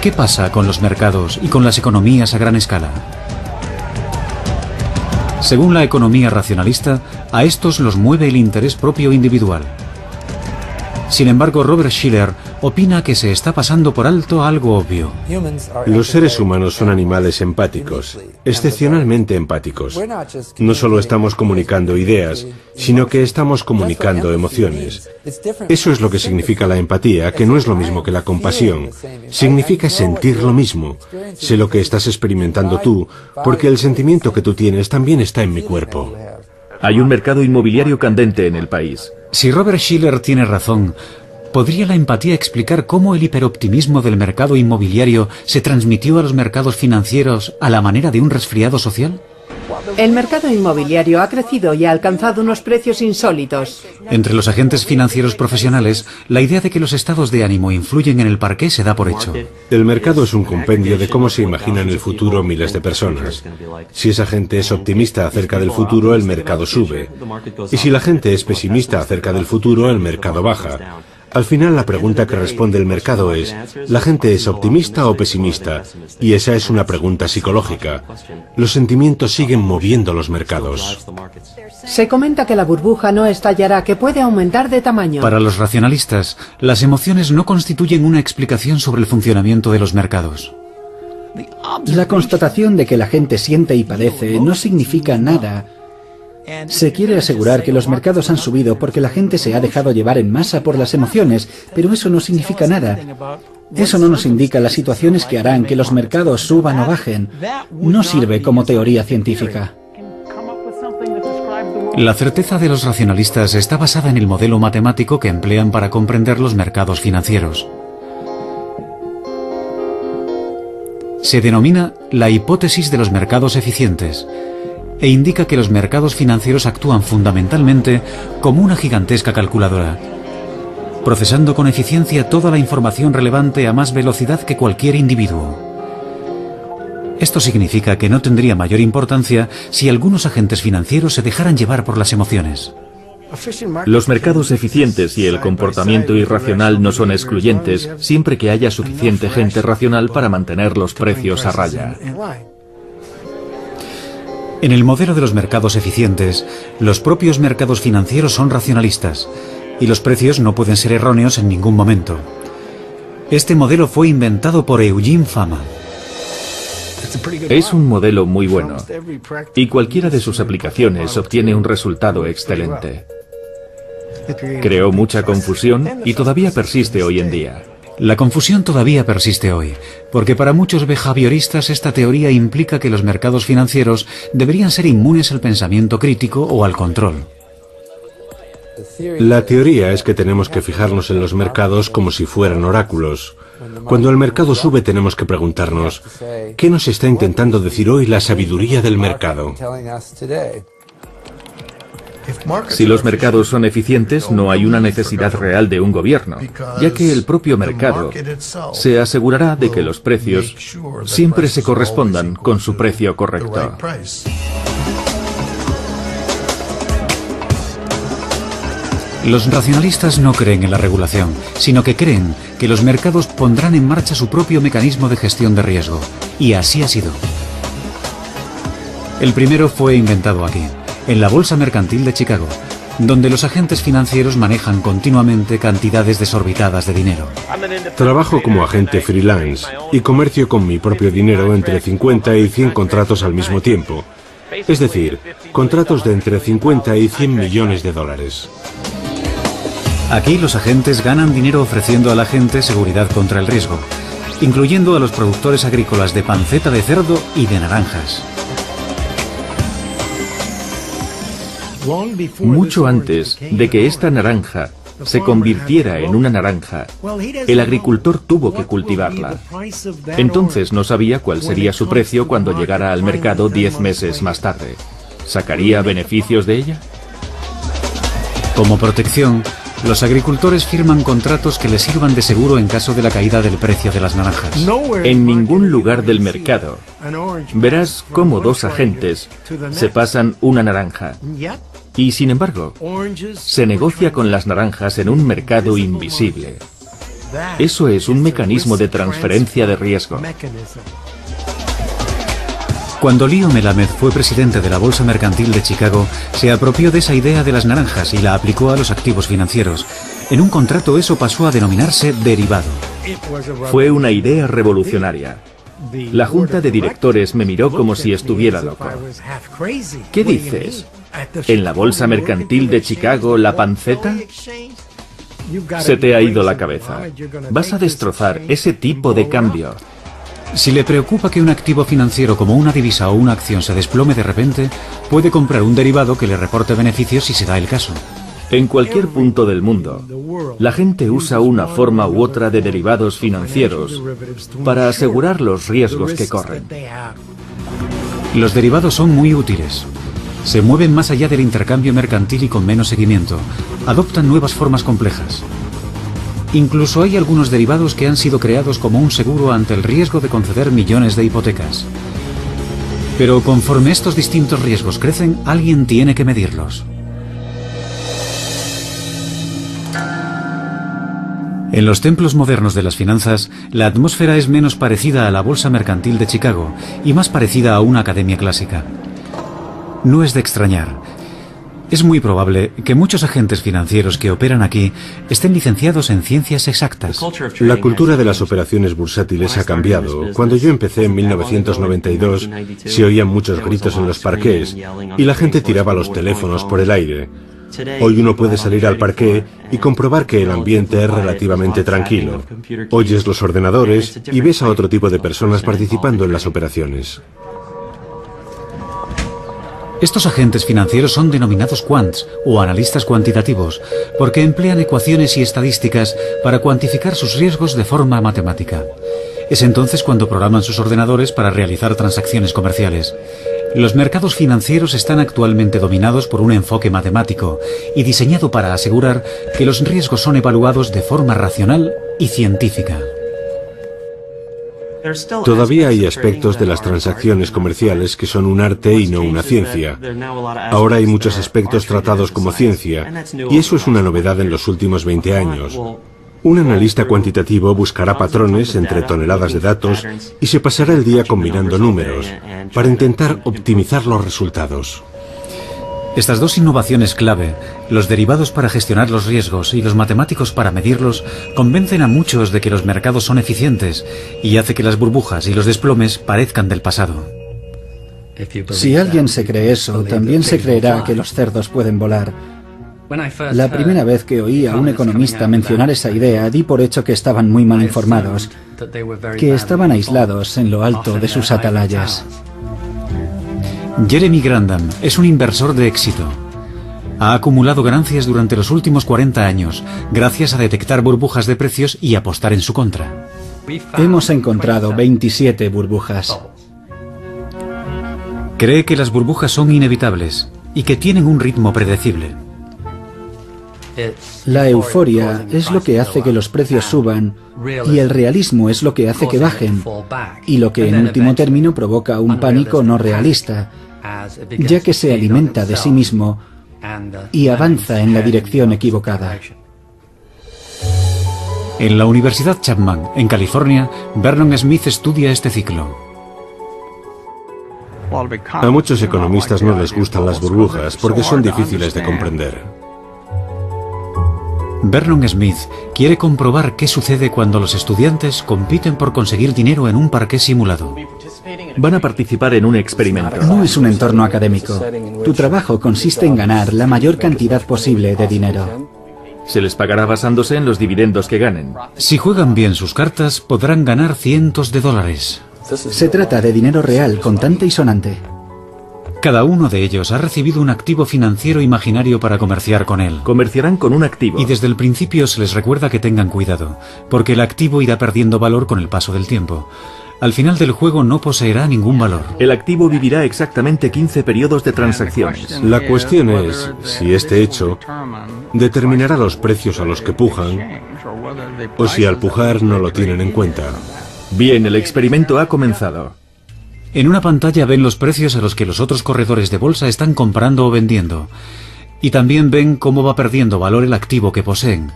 ¿qué pasa con los mercados y con las economías a gran escala? Según la economía racionalista, a estos los mueve el interés propio individual. Sin embargo, Robert Shiller opina que se está pasando por alto algo obvio. Los seres humanos son animales empáticos, excepcionalmente empáticos. No solo estamos comunicando ideas, sino que estamos comunicando emociones. Eso es lo que significa la empatía, que no es lo mismo que la compasión. Significa sentir lo mismo. Sé lo que estás experimentando tú, porque el sentimiento que tú tienes también está en mi cuerpo. Hay un mercado inmobiliario candente en el país. Si Robert Shiller tiene razón, ¿podría la empatía explicar cómo el hiperoptimismo del mercado inmobiliario se transmitió a los mercados financieros a la manera de un resfriado social? El mercado inmobiliario ha crecido y ha alcanzado unos precios insólitos. Entre los agentes financieros profesionales, la idea de que los estados de ánimo influyen en el parqué se da por hecho. El mercado es un compendio de cómo se imaginan el futuro miles de personas. Si esa gente es optimista acerca del futuro, el mercado sube. Y si la gente es pesimista acerca del futuro, el mercado baja. Al final la pregunta que responde el mercado es, ¿la gente es optimista o pesimista? Y esa es una pregunta psicológica. Los sentimientos siguen moviendo los mercados. Se comenta que la burbuja no estallará, que puede aumentar de tamaño. Para los racionalistas, las emociones no constituyen una explicación sobre el funcionamiento de los mercados. La constatación de que la gente siente y padece no significa nada. Se quiere asegurar que los mercados han subido porque la gente se ha dejado llevar en masa por las emociones, pero eso no significa nada. Eso no nos indica las situaciones que harán que los mercados suban o bajen. No sirve como teoría científica. La certeza de los racionalistas está basada en el modelo matemático que emplean para comprender los mercados financieros. Se denomina la hipótesis de los mercados eficientes e indica que los mercados financieros actúan fundamentalmente como una gigantesca calculadora, procesando con eficiencia toda la información relevante a más velocidad que cualquier individuo. Esto significa que no tendría mayor importancia si algunos agentes financieros se dejaran llevar por las emociones. Los mercados eficientes y el comportamiento irracional no son excluyentes siempre que haya suficiente gente racional para mantener los precios a raya. En el modelo de los mercados eficientes, los propios mercados financieros son racionalistas y los precios no pueden ser erróneos en ningún momento. Este modelo fue inventado por Eugene Fama. Es un modelo muy bueno y cualquiera de sus aplicaciones obtiene un resultado excelente. Creó mucha confusión y todavía persiste hoy en día. La confusión todavía persiste hoy, porque para muchos behavioristas esta teoría implica que los mercados financieros deberían ser inmunes al pensamiento crítico o al control. La teoría es que tenemos que fijarnos en los mercados como si fueran oráculos. Cuando el mercado sube tenemos que preguntarnos, ¿qué nos está intentando decir hoy la sabiduría del mercado? Si los mercados son eficientes, no hay una necesidad real de un gobierno, ya que el propio mercado se asegurará de que los precios siempre se correspondan con su precio correcto. Los racionalistas no creen en la regulación, sino que creen que los mercados pondrán en marcha su propio mecanismo de gestión de riesgo. Y así ha sido. El primero fue inventado aquí, en la Bolsa Mercantil de Chicago, donde los agentes financieros manejan continuamente cantidades desorbitadas de dinero. Trabajo como agente freelance y comercio con mi propio dinero entre 50 y 100 contratos al mismo tiempo. Es decir, contratos de entre 50 y 100 millones de dólares. Aquí los agentes ganan dinero ofreciendo a la gente seguridad contra el riesgo, incluyendo a los productores agrícolas de panceta de cerdo y de naranjas. Mucho antes de que esta naranja se convirtiera en una naranja, el agricultor tuvo que cultivarla. Entonces no sabía cuál sería su precio cuando llegara al mercado 10 meses más tarde. ¿Sacaría beneficios de ella? Como protección, los agricultores firman contratos que les sirvan de seguro en caso de la caída del precio de las naranjas. En ningún lugar del mercado verás cómo dos agentes se pasan una naranja. Y sin embargo, se negocia con las naranjas en un mercado invisible. Eso es un mecanismo de transferencia de riesgo. Cuando Leo Melamed fue presidente de la Bolsa Mercantil de Chicago, se apropió de esa idea de las naranjas y la aplicó a los activos financieros. En un contrato eso pasó a denominarse derivado. Fue una idea revolucionaria. La junta de directores me miró como si estuviera loco. ¿Qué dices? ¿En la Bolsa Mercantil de Chicago la panceta? Se te ha ido la cabeza. Vas a destrozar ese tipo de cambio. Si le preocupa que un activo financiero como una divisa o una acción se desplome de repente, puede comprar un derivado que le reporte beneficios si se da el caso. En cualquier punto del mundo, la gente usa una forma u otra de derivados financieros para asegurar los riesgos que corren. Los derivados son muy útiles. Se mueven más allá del intercambio mercantil y con menos seguimiento. Adoptan nuevas formas complejas. Incluso hay algunos derivados que han sido creados como un seguro ante el riesgo de conceder millones de hipotecas. Pero conforme estos distintos riesgos crecen, alguien tiene que medirlos. En los templos modernos de las finanzas, la atmósfera es menos parecida a la Bolsa Mercantil de Chicago y más parecida a una academia clásica. No es de extrañar. Es muy probable que muchos agentes financieros que operan aquí estén licenciados en ciencias exactas. La cultura de las operaciones bursátiles ha cambiado. Cuando yo empecé en 1992, se oían muchos gritos en los parqués y la gente tiraba los teléfonos por el aire. Hoy uno puede salir al parqué y comprobar que el ambiente es relativamente tranquilo. Oyes los ordenadores y ves a otro tipo de personas participando en las operaciones. Estos agentes financieros son denominados quants o analistas cuantitativos porque emplean ecuaciones y estadísticas para cuantificar sus riesgos de forma matemática. Es entonces cuando programan sus ordenadores para realizar transacciones comerciales. Los mercados financieros están actualmente dominados por un enfoque matemático y diseñado para asegurar que los riesgos son evaluados de forma racional y científica. Todavía hay aspectos de las transacciones comerciales que son un arte y no una ciencia. Ahora hay muchos aspectos tratados como ciencia, y eso es una novedad en los últimos 20 años. Un analista cuantitativo buscará patrones entre toneladas de datos y se pasará el día combinando números. para intentar optimizar los resultados. Estas dos innovaciones clave, los derivados para gestionar los riesgos y los matemáticos para medirlos, convencen a muchos de que los mercados son eficientes y hace que las burbujas y los desplomes parezcan del pasado. Si alguien se cree eso, también se creerá que los cerdos pueden volar. La primera vez que oí a un economista mencionar esa idea, di por hecho que estaban muy mal informados, que estaban aislados en lo alto de sus atalayas. Jeremy Grandam es un inversor de éxito. Ha acumulado ganancias durante los últimos 40 años, gracias a detectar burbujas de precios y apostar en su contra. Hemos encontrado 27 burbujas. Cree que las burbujas son inevitables y que tienen un ritmo predecible. La euforia es lo que hace que los precios suban y el realismo es lo que hace que bajen, y lo que en último término provoca un pánico no realista, ya que se alimenta de sí mismo y avanza en la dirección equivocada. En la Universidad Chapman, en California, Vernon Smith estudia este ciclo. A muchos economistas no les gustan las burbujas porque son difíciles de comprender. Vernon Smith quiere comprobar qué sucede cuando los estudiantes compiten por conseguir dinero en un parqué simulado. Van a participar en un experimento. No es un entorno académico. Tu trabajo consiste en ganar la mayor cantidad posible de dinero. Se les pagará basándose en los dividendos que ganen. Si juegan bien sus cartas, podrán ganar cientos de dólares. Se trata de dinero real, contante y sonante. Cada uno de ellos ha recibido un activo financiero imaginario para comerciar con él. Comerciarán con un activo. Y desde el principio se les recuerda que tengan cuidado, porque el activo irá perdiendo valor con el paso del tiempo. Al final del juego no poseerá ningún valor. El activo vivirá exactamente 15 periodos de transacciones. La cuestión es si este hecho determinará los precios a los que pujan o si al pujar no lo tienen en cuenta. Bien, el experimento ha comenzado. En una pantalla ven los precios a los que los otros corredores de bolsa están comprando o vendiendo. Y también ven cómo va perdiendo valor el activo que poseen,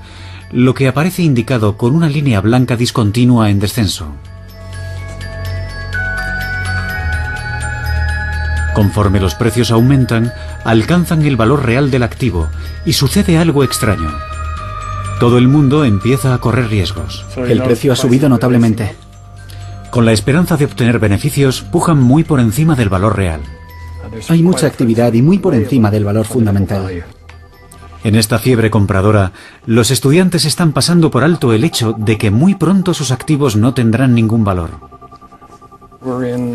lo que aparece indicado con una línea blanca discontinua en descenso. Conforme los precios aumentan, alcanzan el valor real del activo y sucede algo extraño. Todo el mundo empieza a correr riesgos. El precio ha subido notablemente. Con la esperanza de obtener beneficios, pujan muy por encima del valor real. Hay mucha actividad y muy por encima del valor fundamental. En esta fiebre compradora, los estudiantes están pasando por alto el hecho de que muy pronto sus activos no tendrán ningún valor.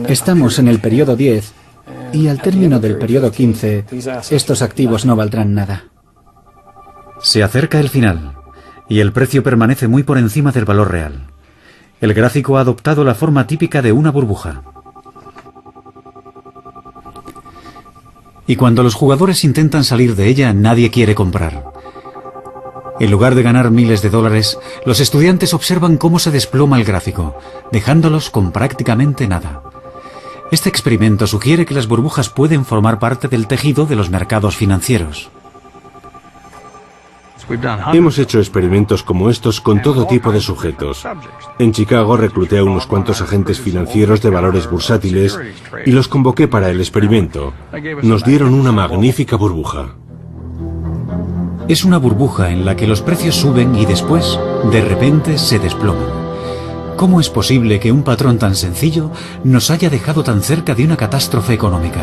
Estamos en el periodo 10 y al término del periodo 15, estos activos no valdrán nada. Se acerca el final y el precio permanece muy por encima del valor real. El gráfico ha adoptado la forma típica de una burbuja. Y cuando los jugadores intentan salir de ella, nadie quiere comprar. En lugar de ganar miles de dólares, los estudiantes observan cómo se desploma el gráfico, dejándolos con prácticamente nada. Este experimento sugiere que las burbujas pueden formar parte del tejido de los mercados financieros. Hemos hecho experimentos como estos con todo tipo de sujetos. En Chicago recluté a unos cuantos agentes financieros de valores bursátiles y los convoqué para el experimento. Nos dieron una magnífica burbuja. Es una burbuja en la que los precios suben y después, de repente, se desploman. ¿Cómo es posible que un patrón tan sencillo nos haya dejado tan cerca de una catástrofe económica?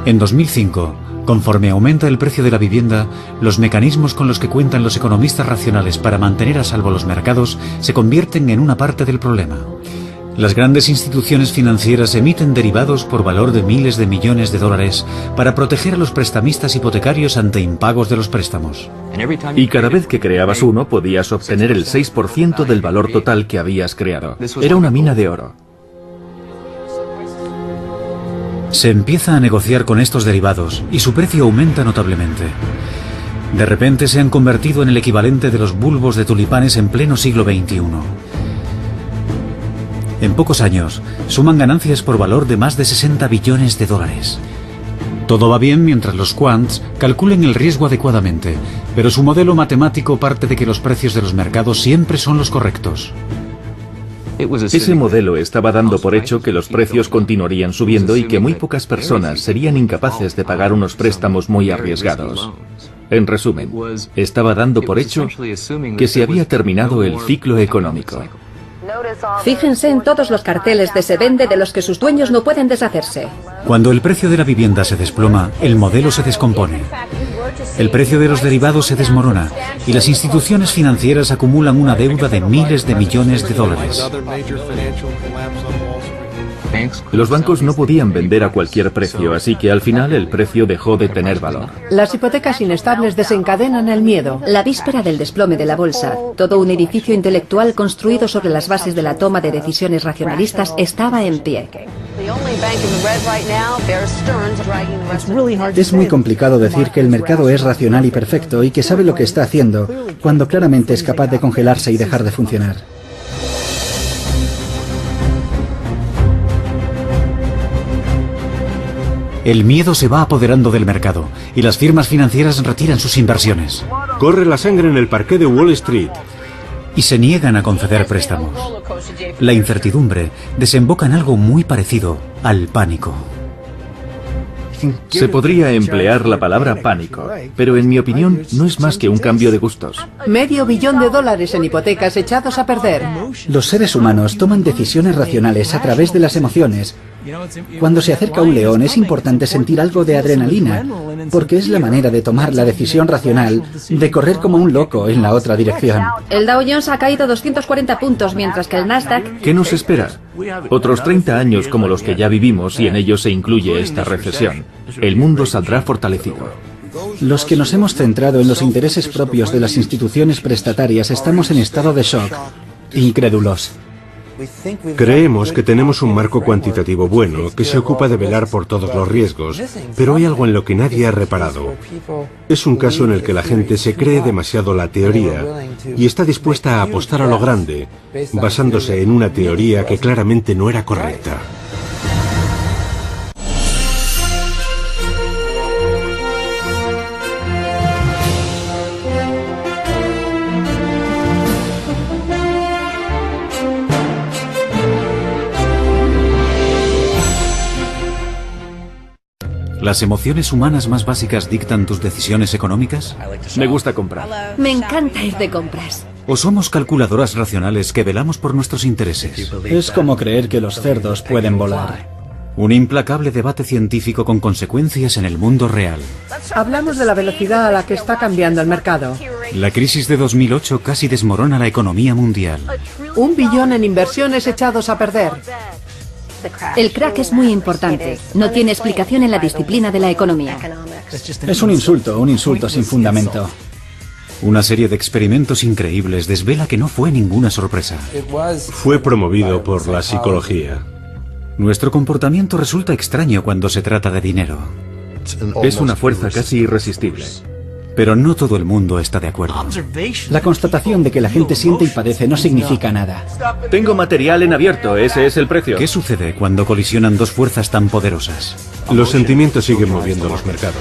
En 2005, conforme aumenta el precio de la vivienda, los mecanismos con los que cuentan los economistas racionales para mantener a salvo los mercados se convierten en una parte del problema. Las grandes instituciones financieras emiten derivados por valor de miles de millones de dólares para proteger a los prestamistas hipotecarios ante impagos de los préstamos. Y cada vez que creabas uno, podías obtener el 6% del valor total que habías creado. Era una mina de oro. Se empieza a negociar con estos derivados y su precio aumenta notablemente. De repente se han convertido en el equivalente de los bulbos de tulipanes en pleno siglo XXI. En pocos años, suman ganancias por valor de más de 60 billones de dólares. Todo va bien mientras los quants calculen el riesgo adecuadamente, pero su modelo matemático parte de que los precios de los mercados siempre son los correctos. Ese modelo estaba dando por hecho que los precios continuarían subiendo y que muy pocas personas serían incapaces de pagar unos préstamos muy arriesgados. En resumen, estaba dando por hecho que se había terminado el ciclo económico. Fíjense en todos los carteles de se vende de los que sus dueños no pueden deshacerse. Cuando el precio de la vivienda se desploma, el modelo se descompone. El precio de los derivados se desmorona y las instituciones financieras acumulan una deuda de miles de millones de dólares. Los bancos no podían vender a cualquier precio, así que al final el precio dejó de tener valor. Las hipotecas inestables desencadenan el miedo. La víspera del desplome de la bolsa, todo un edificio intelectual construido sobre las bases de la toma de decisiones racionalistas estaba en pie. Es muy complicado decir que el mercado es racional y perfecto y que sabe lo que está haciendo, cuando claramente es capaz de congelarse y dejar de funcionar. El miedo se va apoderando del mercado y las firmas financieras retiran sus inversiones. Corre la sangre en el parqué de Wall Street. Y se niegan a conceder préstamos. La incertidumbre desemboca en algo muy parecido al pánico. Se podría emplear la palabra pánico, pero en mi opinión no es más que un cambio de gustos. $500 millones en hipotecas echados a perder. Los seres humanos toman decisiones racionales a través de las emociones. Cuando se acerca un león es importante sentir algo de adrenalina, porque es la manera de tomar la decisión racional de correr como un loco en la otra dirección. El Dow Jones ha caído 240 puntos, mientras que el Nasdaq... ¿Qué nos espera? Otros 30 años como los que ya vivimos y en ellos se incluye esta recesión. El mundo saldrá fortalecido. Los que nos hemos centrado en los intereses propios de las instituciones prestatarias estamos en estado de shock, incrédulos. Creemos que tenemos un marco cuantitativo bueno que se ocupa de velar por todos los riesgos, pero hay algo en lo que nadie ha reparado. Es un caso en el que la gente se cree demasiado la teoría y está dispuesta a apostar a lo grande, basándose en una teoría que claramente no era correcta. ¿Las emociones humanas más básicas dictan tus decisiones económicas? Me gusta comprar. Me encanta ir de compras. ¿O somos calculadoras racionales que velamos por nuestros intereses? Es como creer que los cerdos pueden volar. Un implacable debate científico con consecuencias en el mundo real. Hablamos de la velocidad a la que está cambiando el mercado. La crisis de 2008 casi desmorona la economía mundial. $1 billón en inversiones echados a perder. El crack es muy importante. No tiene explicación en la disciplina de la economía. Es un insulto sin fundamento. Una serie de experimentos increíbles desvela que no fue ninguna sorpresa. Fue promovido por la psicología. Nuestro comportamiento resulta extraño cuando se trata de dinero. Es una fuerza casi irresistible. Pero no todo el mundo está de acuerdo. La constatación de que la gente siente y padece no significa nada. Tengo material en abierto, ese es el precio. ¿Qué sucede cuando colisionan dos fuerzas tan poderosas? Los sentimientos siguen moviendo los mercados.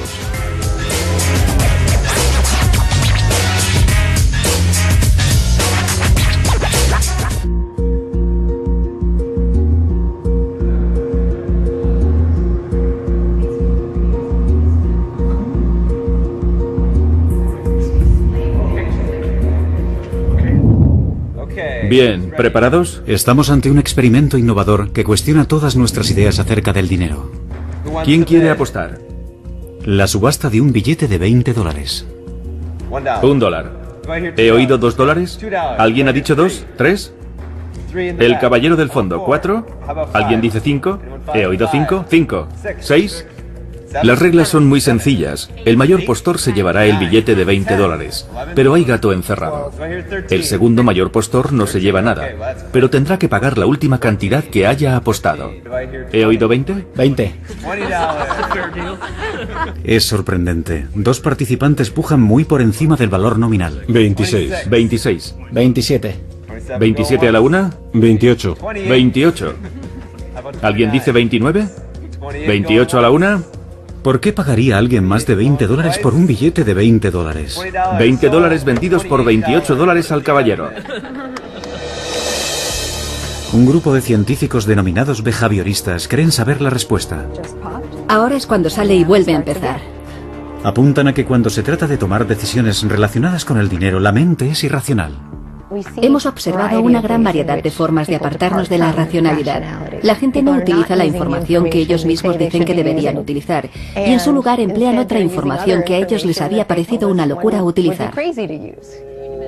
Bien, ¿preparados? Estamos ante un experimento innovador que cuestiona todas nuestras ideas acerca del dinero. ¿Quién quiere apostar? La subasta de un billete de $20. $1. ¿He oído $2? ¿Alguien ha dicho 2? ¿3? El caballero del fondo, 4. ¿Alguien dice 5? ¿He oído 5? 5. ¿6? Las reglas son muy sencillas. El mayor postor se llevará el billete de $20, pero hay gato encerrado. El segundo mayor postor no se lleva nada, pero tendrá que pagar la última cantidad que haya apostado. ¿He oído 20? 20. Es sorprendente. Dos participantes pujan muy por encima del valor nominal. 26. 26. 27. 27 a la una. 28. 28. ¿Alguien dice 29? 28 a la una. ¿Por qué pagaría alguien más de $20 por un billete de $20? $20 vendidos por $28 al caballero. Un grupo de científicos denominados behavioristas creen saber la respuesta. Ahora es cuando sale y vuelve a empezar. Apuntan a que cuando se trata de tomar decisiones relacionadas con el dinero, la mente es irracional. Hemos observado una gran variedad de formas de apartarnos de la racionalidad. La gente no utiliza la información que ellos mismos dicen que deberían utilizar, y en su lugar emplean otra información que a ellos les había parecido una locura utilizar.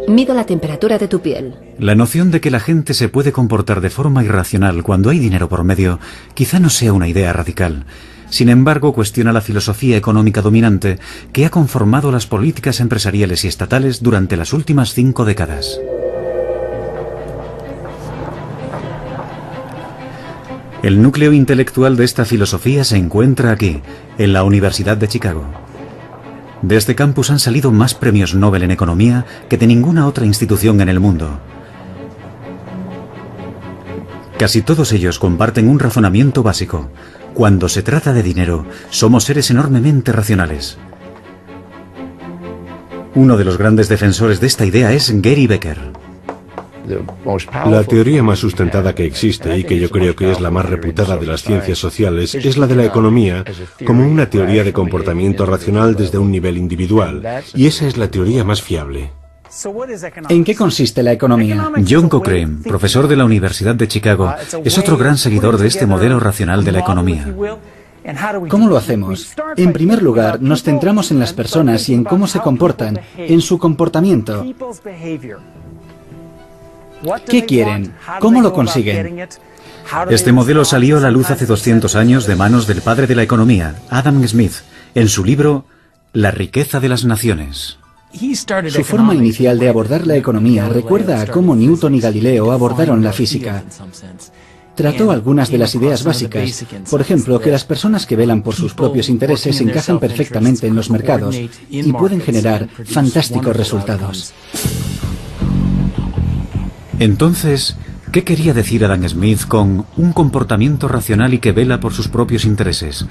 Mido la temperatura de tu piel. La noción de que la gente se puede comportar de forma irracional cuando hay dinero por medio quizá no sea una idea radical. Sin embargo, cuestiona la filosofía económica dominante que ha conformado las políticas empresariales y estatales durante las últimas 5 décadas. El núcleo intelectual de esta filosofía se encuentra aquí, en la Universidad de Chicago. De este campus han salido más premios Nobel en economía que de ninguna otra institución en el mundo. Casi todos ellos comparten un razonamiento básico. Cuando se trata de dinero, somos seres enormemente racionales. Uno de los grandes defensores de esta idea es Gary Becker. La teoría más sustentada que existe y que yo creo que es la más reputada de las ciencias sociales es la de la economía como una teoría de comportamiento racional desde un nivel individual, y esa es la teoría más fiable. ¿En qué consiste la economía? John Cochrane, profesor de la Universidad de Chicago, es otro gran seguidor de este modelo racional de la economía. ¿Cómo lo hacemos? En primer lugar, nos centramos en las personas y en cómo se comportan, en su comportamiento. ¿Qué quieren? ¿Cómo lo consiguen? Este modelo salió a la luz hace 200 años de manos del padre de la economía, Adam Smith, en su libro La riqueza de las naciones. Su forma inicial de abordar la economía recuerda a cómo Newton y Galileo abordaron la física. Trató algunas de las ideas básicas, por ejemplo, que las personas que velan por sus propios intereses encajan perfectamente en los mercados y pueden generar fantásticos resultados. Entonces, ¿qué quería decir Adam Smith con un comportamiento racional y que vela por sus propios intereses?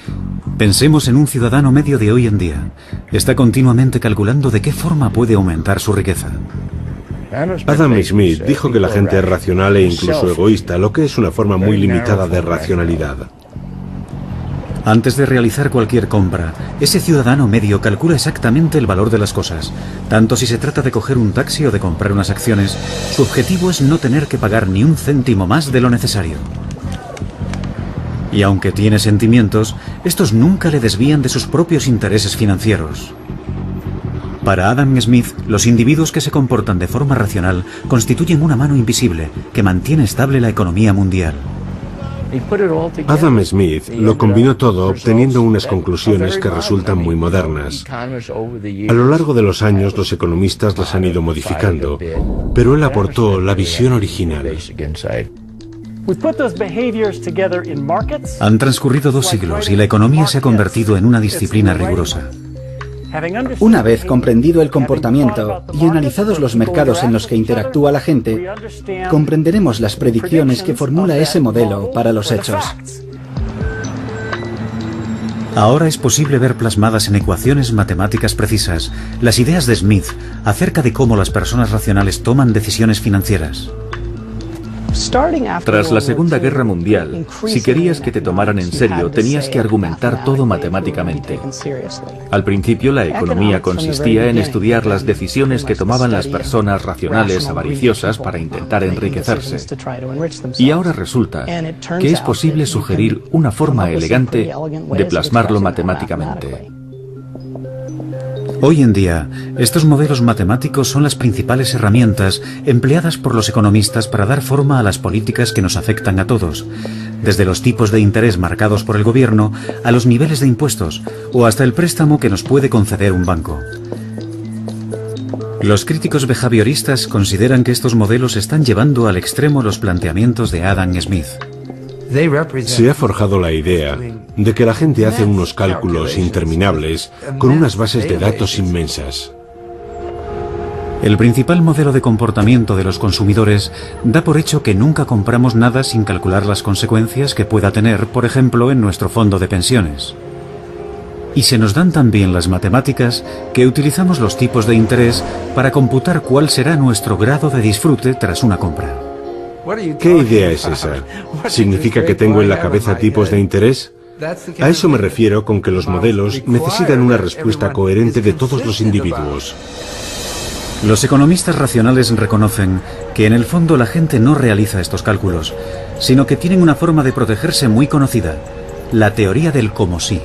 Pensemos en un ciudadano medio de hoy en día. Está continuamente calculando de qué forma puede aumentar su riqueza. Adam Smith dijo que la gente es racional e incluso egoísta, lo que es una forma muy limitada de racionalidad. Antes de realizar cualquier compra, ese ciudadano medio calcula exactamente el valor de las cosas. Tanto si se trata de coger un taxi o de comprar unas acciones, su objetivo es no tener que pagar ni un céntimo más de lo necesario. Y aunque tiene sentimientos, estos nunca le desvían de sus propios intereses financieros. Para Adam Smith, los individuos que se comportan de forma racional constituyen una mano invisible que mantiene estable la economía mundial. Adam Smith lo combinó todo obteniendo unas conclusiones que resultan muy modernas. A lo largo de los años los economistas las han ido modificando, pero él aportó la visión original. Han transcurrido 2 siglos y la economía se ha convertido en una disciplina rigurosa. Una vez comprendido el comportamiento y analizados los mercados en los que interactúa la gente, comprenderemos las predicciones que formula ese modelo para los hechos. Ahora es posible ver plasmadas en ecuaciones matemáticas precisas las ideas de Smith acerca de cómo las personas racionales toman decisiones financieras. Tras la Segunda Guerra Mundial, si querías que te tomaran en serio, tenías que argumentar todo matemáticamente. Al principio, la economía consistía en estudiar las decisiones que tomaban las personas racionales avariciosas para intentar enriquecerse. Y ahora resulta que es posible sugerir una forma elegante de plasmarlo matemáticamente. Hoy en día, estos modelos matemáticos son las principales herramientas empleadas por los economistas para dar forma a las políticas que nos afectan a todos, desde los tipos de interés marcados por el gobierno a los niveles de impuestos o hasta el préstamo que nos puede conceder un banco. Los críticos behavioristas consideran que estos modelos están llevando al extremo los planteamientos de Adam Smith. Se ha forjado la idea de que la gente hace unos cálculos interminables con unas bases de datos inmensas. El principal modelo de comportamiento de los consumidores da por hecho que nunca compramos nada sin calcular las consecuencias que pueda tener, por ejemplo, en nuestro fondo de pensiones. Y se nos dan también las matemáticas que utilizamos los tipos de interés para computar cuál será nuestro grado de disfrute tras una compra. ¿Qué idea es esa? ¿Significa que tengo en la cabeza tipos de interés? A eso me refiero con que los modelos necesitan una respuesta coherente de todos los individuos. Los economistas racionales reconocen que en el fondo la gente no realiza estos cálculos, sino que tienen una forma de protegerse muy conocida, la teoría del como si.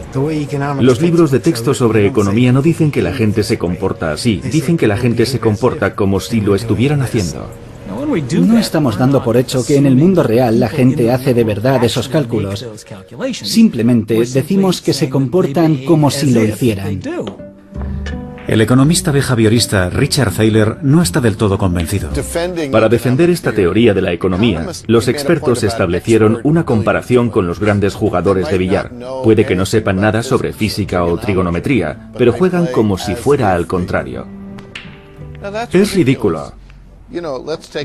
Los libros de texto sobre economía no dicen que la gente se comporta así, dicen que la gente se comporta como si lo estuvieran haciendo. No estamos dando por hecho que en el mundo real la gente hace de verdad esos cálculos. Simplemente decimos que se comportan como si lo hicieran. El economista behaviorista Richard Thaler no está del todo convencido. Para defender esta teoría de la economía, los expertos establecieron una comparación con los grandes jugadores de billar. Puede que no sepan nada sobre física o trigonometría, pero juegan como si fuera al contrario. Es ridículo.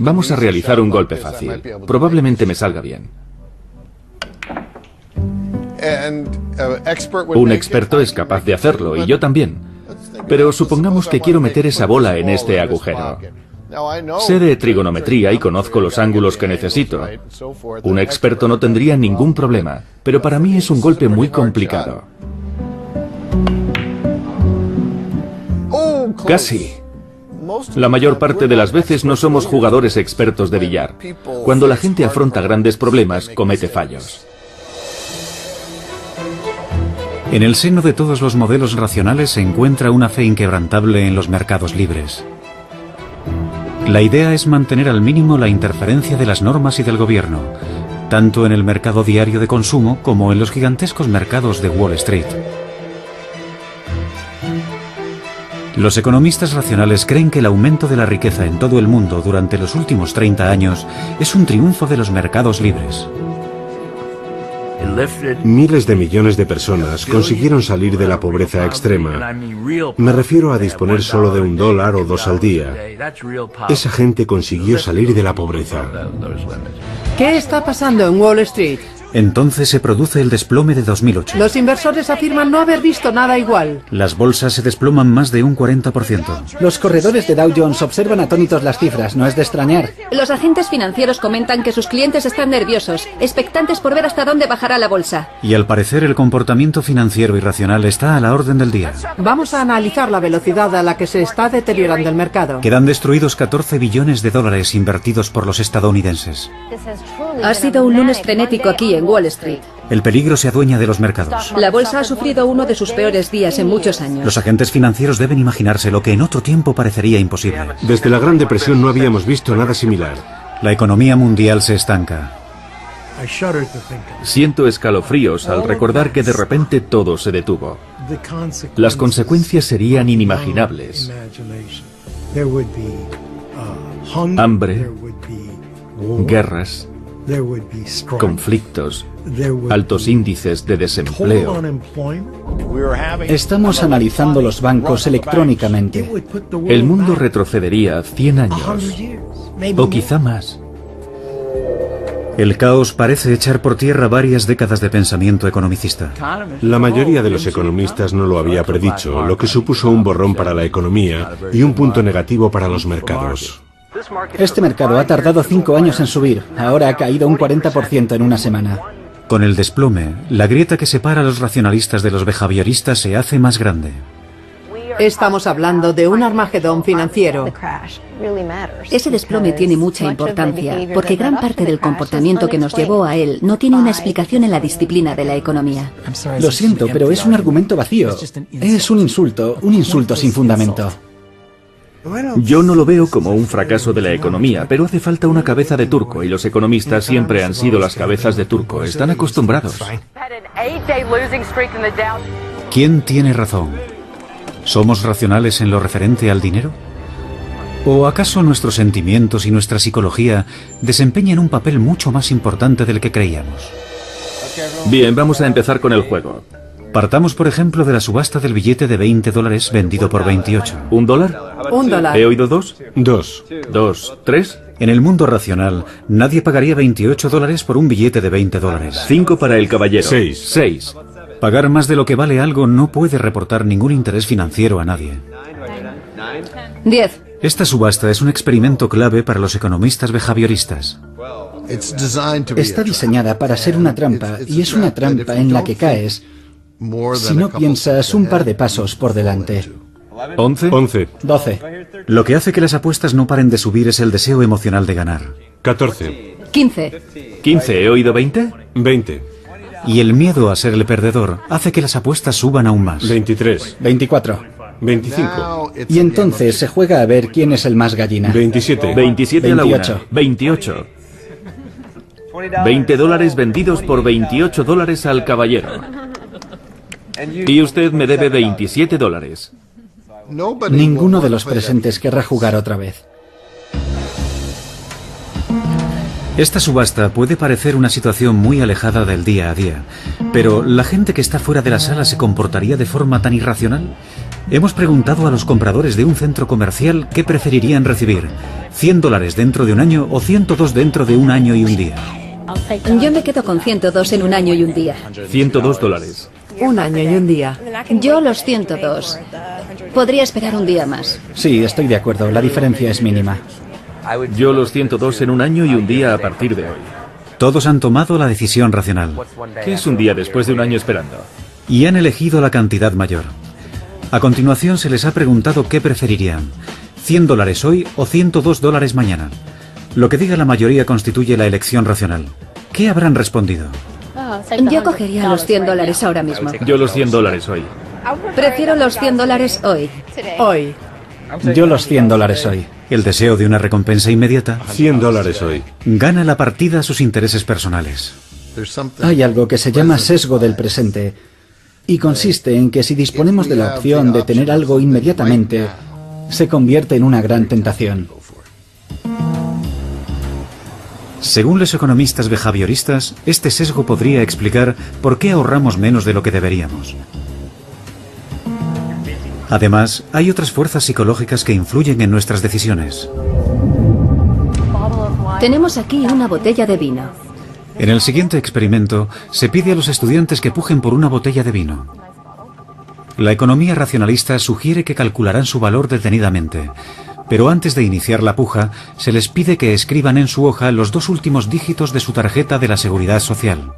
Vamos a realizar un golpe fácil. Probablemente me salga bien. Un experto es capaz de hacerlo, y yo también. Pero supongamos que quiero meter esa bola en este agujero. Sé de trigonometría y conozco los ángulos que necesito. Un experto no tendría ningún problema, pero para mí es un golpe muy complicado. Casi. La mayor parte de las veces no somos jugadores expertos de billar. Cuando la gente afronta grandes problemas, comete fallos. En el seno de todos los modelos racionales se encuentra una fe inquebrantable en los mercados libres. La idea es mantener al mínimo la interferencia de las normas y del gobierno, tanto en el mercado diario de consumo como en los gigantescos mercados de Wall Street. Los economistas racionales creen que el aumento de la riqueza en todo el mundo durante los últimos 30 años es un triunfo de los mercados libres. Miles de millones de personas consiguieron salir de la pobreza extrema. Me refiero a disponer solo de $1 o 2 al día. Esa gente consiguió salir de la pobreza. ¿Qué está pasando en Wall Street? Entonces se produce el desplome de 2008. Los inversores afirman no haber visto nada igual. Las bolsas se desploman más de un 40%. Los corredores de Dow Jones observan atónitos las cifras, no es de extrañar. Los agentes financieros comentan que sus clientes están nerviosos, expectantes por ver hasta dónde bajará la bolsa. Y al parecer el comportamiento financiero irracional está a la orden del día. Vamos a analizar la velocidad a la que se está deteriorando el mercado. Quedan destruidos $14 billones invertidos por los estadounidenses. Ha sido un lunes frenético aquí en Wall Street. El peligro se adueña de los mercados. La bolsa ha sufrido uno de sus peores días en muchos años. Los agentes financieros deben imaginarse lo que en otro tiempo parecería imposible. Desde la Gran Depresión no habíamos visto nada similar. La economía mundial se estanca. Siento escalofríos al recordar que de repente todo se detuvo. Las consecuencias serían inimaginables. Hambre, guerras, conflictos, altos índices de desempleo. Estamos analizando los bancos electrónicamente. El mundo retrocedería 100 años, o quizá más. El caos parece echar por tierra varias décadas de pensamiento economicista. La mayoría de los economistas no lo había predicho, lo que supuso un borrón para la economía y un punto negativo para los mercados. Este mercado ha tardado 5 años en subir, ahora ha caído un 40% en una semana. Con el desplome, la grieta que separa a los racionalistas de los behavioristas se hace más grande. Estamos hablando de un Armagedón financiero. Ese desplome tiene mucha importancia, porque gran parte del comportamiento que nos llevó a él no tiene una explicación en la disciplina de la economía. Lo siento, pero es un argumento vacío. Es un insulto sin fundamento. Yo no lo veo como un fracaso de la economía, pero hace falta una cabeza de turco y los economistas siempre han sido las cabezas de turco. Están acostumbrados. ¿Quién tiene razón? ¿Somos racionales en lo referente al dinero? ¿O acaso nuestros sentimientos y nuestra psicología desempeñan un papel mucho más importante del que creíamos? Bien, vamos a empezar con el juego. Partamos, por ejemplo, de la subasta del billete de $20 vendido por 28. ¿$1? $1. ¿He oído 2? 2. 2, 3. En el mundo racional, nadie pagaría $28 por un billete de $20. 5 para el caballero. 6. 6. Pagar más de lo que vale algo no puede reportar ningún interés financiero a nadie. 10. Esta subasta es un experimento clave para los economistas behavioristas. Está diseñada para ser una trampa, y es una trampa en la que caes si no piensas un par de pasos por delante. 11. 12. Lo que hace que las apuestas no paren de subir es el deseo emocional de ganar. 14. 15. 15. ¿He oído 20? 20. Y el miedo a ser el perdedor hace que las apuestas suban aún más. 23. 24. 25. Y entonces se juega a ver quién es el más gallina. 27. 27 a la 28. 1. 28. $20 vendidos por $28 al caballero. Y usted me debe $27. Ninguno de los presentes querrá jugar otra vez. Esta subasta puede parecer una situación muy alejada del día a día, pero ¿la gente que está fuera de la sala se comportaría de forma tan irracional? Hemos preguntado a los compradores de un centro comercial qué preferirían recibir, $100 dentro de un año o 102 dentro de un año y un día. Yo me quedo con 102 en un año y un día. $102. Un año y un día. Yo los 102. Podría esperar un día más. Sí, estoy de acuerdo, la diferencia es mínima. Yo los 102 en un año y un día a partir de hoy. Todos han tomado la decisión racional ¿Qué es un día después de un año esperando? y han elegido la cantidad mayor. A continuación se les ha preguntado qué preferirían, $100 hoy o $102 mañana. Lo que diga la mayoría constituye la elección racional. ¿Qué habrán respondido? Yo cogería los $100 ahora mismo. Yo los $100 hoy. Prefiero los $100 hoy. Hoy. Yo los $100 hoy. El deseo de una recompensa inmediata $100 hoy. gana la partida a sus intereses personales. Hay algo que se llama sesgo del presente, y consiste en que si disponemos de la opción de tener algo inmediatamente, se convierte en una gran tentación. Según los economistas behavioristas, este sesgo podría explicar por qué ahorramos menos de lo que deberíamos. Además, hay otras fuerzas psicológicas que influyen en nuestras decisiones. Tenemos aquí una botella de vino. En el siguiente experimento, se pide a los estudiantes que pujen por una botella de vino. La economía racionalista sugiere que calcularán su valor detenidamente, pero antes de iniciar la puja, se les pide que escriban en su hoja los 2 últimos dígitos de su tarjeta de la Seguridad Social.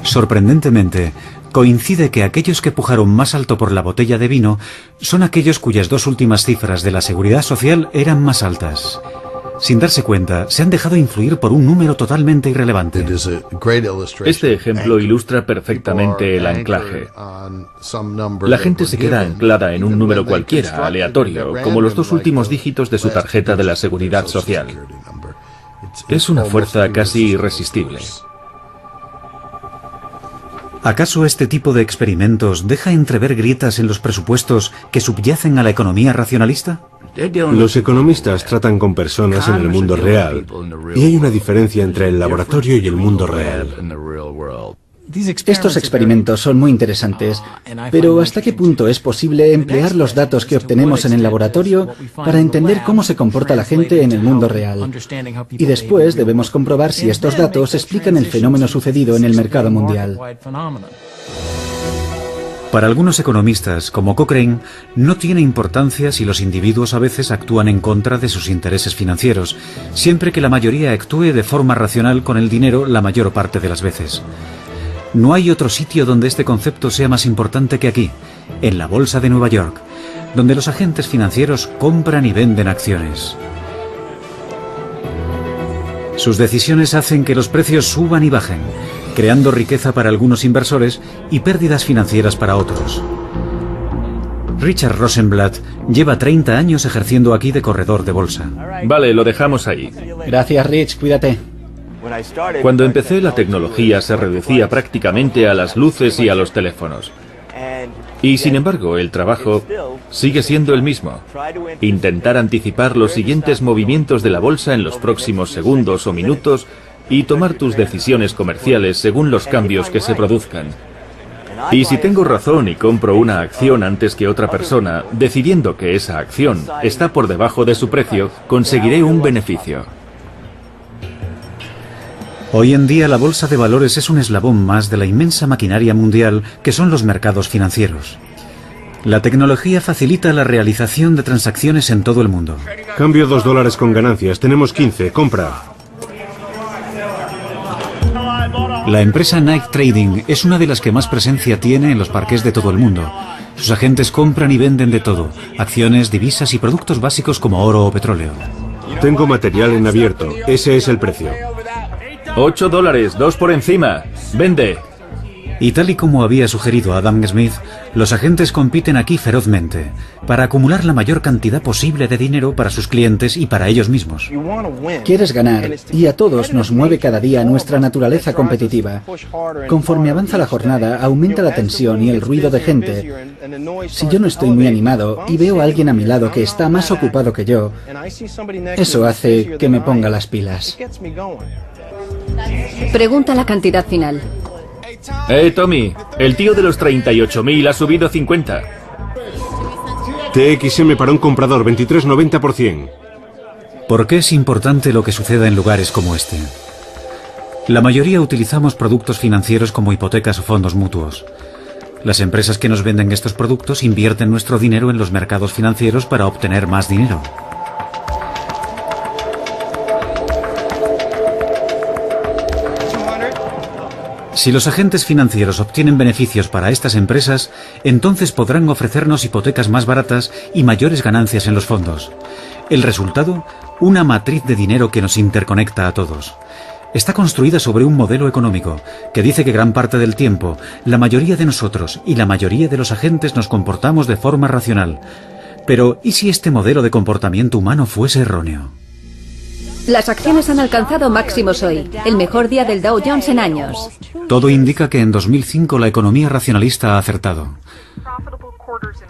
Sorprendentemente, coincide que aquellos que pujaron más alto por la botella de vino son aquellos cuyas 2 últimas cifras de la Seguridad Social eran más altas. Sin darse cuenta, se han dejado influir por un número totalmente irrelevante. Este ejemplo ilustra perfectamente el anclaje. La gente se queda anclada en un número cualquiera, aleatorio, como los 2 últimos dígitos de su tarjeta de la Seguridad Social. Es una fuerza casi irresistible. ¿Acaso este tipo de experimentos deja entrever grietas en los presupuestos que subyacen a la economía racionalista? Los economistas tratan con personas en el mundo real, y hay una diferencia entre el laboratorio y el mundo real. Estos experimentos son muy interesantes, pero ¿hasta qué punto es posible emplear los datos que obtenemos en el laboratorio para entender cómo se comporta la gente en el mundo real? Y después debemos comprobar si estos datos explican el fenómeno sucedido en el mercado mundial. Para algunos economistas, como Cochrane, no tiene importancia si los individuos a veces actúan en contra de sus intereses financieros, siempre que la mayoría actúe de forma racional con el dinero la mayor parte de las veces. No hay otro sitio donde este concepto sea más importante que aquí, en la Bolsa de Nueva York, donde los agentes financieros compran y venden acciones. Sus decisiones hacen que los precios suban y bajen, creando riqueza para algunos inversores y pérdidas financieras para otros. Richard Rosenblatt lleva 30 años ejerciendo aquí de corredor de bolsa. Vale, lo dejamos ahí. Gracias, Rich, cuídate. Cuando empecé, la tecnología se reducía prácticamente a las luces y a los teléfonos. Y sin embargo, el trabajo sigue siendo el mismo. Intentar anticipar los siguientes movimientos de la bolsa en los próximos segundos o minutos y tomar tus decisiones comerciales según los cambios que se produzcan. Y si tengo razón y compro una acción antes que otra persona, decidiendo que esa acción está por debajo de su precio, conseguiré un beneficio. Hoy en día la bolsa de valores es un eslabón más de la inmensa maquinaria mundial que son los mercados financieros. La tecnología facilita la realización de transacciones en todo el mundo. Cambio $2 con ganancias. Tenemos 15. Compra. La empresa Nike Trading es una de las que más presencia tiene en los parques de todo el mundo. Sus agentes compran y venden de todo: acciones, divisas y productos básicos como oro o petróleo. Tengo material en abierto. Ese es el precio. $8, 2 por encima. Vende. Y tal y como había sugerido Adam Smith, los agentes compiten aquí ferozmente para acumular la mayor cantidad posible de dinero para sus clientes y para ellos mismos. Quieres ganar, y a todos nos mueve cada día nuestra naturaleza competitiva. Conforme avanza la jornada, aumenta la tensión y el ruido de gente. Si yo no estoy muy animado y veo a alguien a mi lado que está más ocupado que yo, eso hace que me ponga las pilas. Pregunta la cantidad final. Tommy, el tío de los 38.000 ha subido 50. TXM para un comprador, 23.90 por 100. ¿Por qué es importante lo que suceda en lugares como este? La mayoría utilizamos productos financieros como hipotecas o fondos mutuos. Las empresas que nos venden estos productos invierten nuestro dinero en los mercados financieros para obtener más dinero. Si los agentes financieros obtienen beneficios para estas empresas, entonces podrán ofrecernos hipotecas más baratas y mayores ganancias en los fondos. El resultado, una matriz de dinero que nos interconecta a todos. Está construida sobre un modelo económico que dice que gran parte del tiempo, la mayoría de nosotros y la mayoría de los agentes nos comportamos de forma racional. Pero, ¿y si este modelo de comportamiento humano fuese erróneo? Las acciones han alcanzado máximos hoy, el mejor día del Dow Jones en años. Todo indica que en 2005 la economía racionalista ha acertado.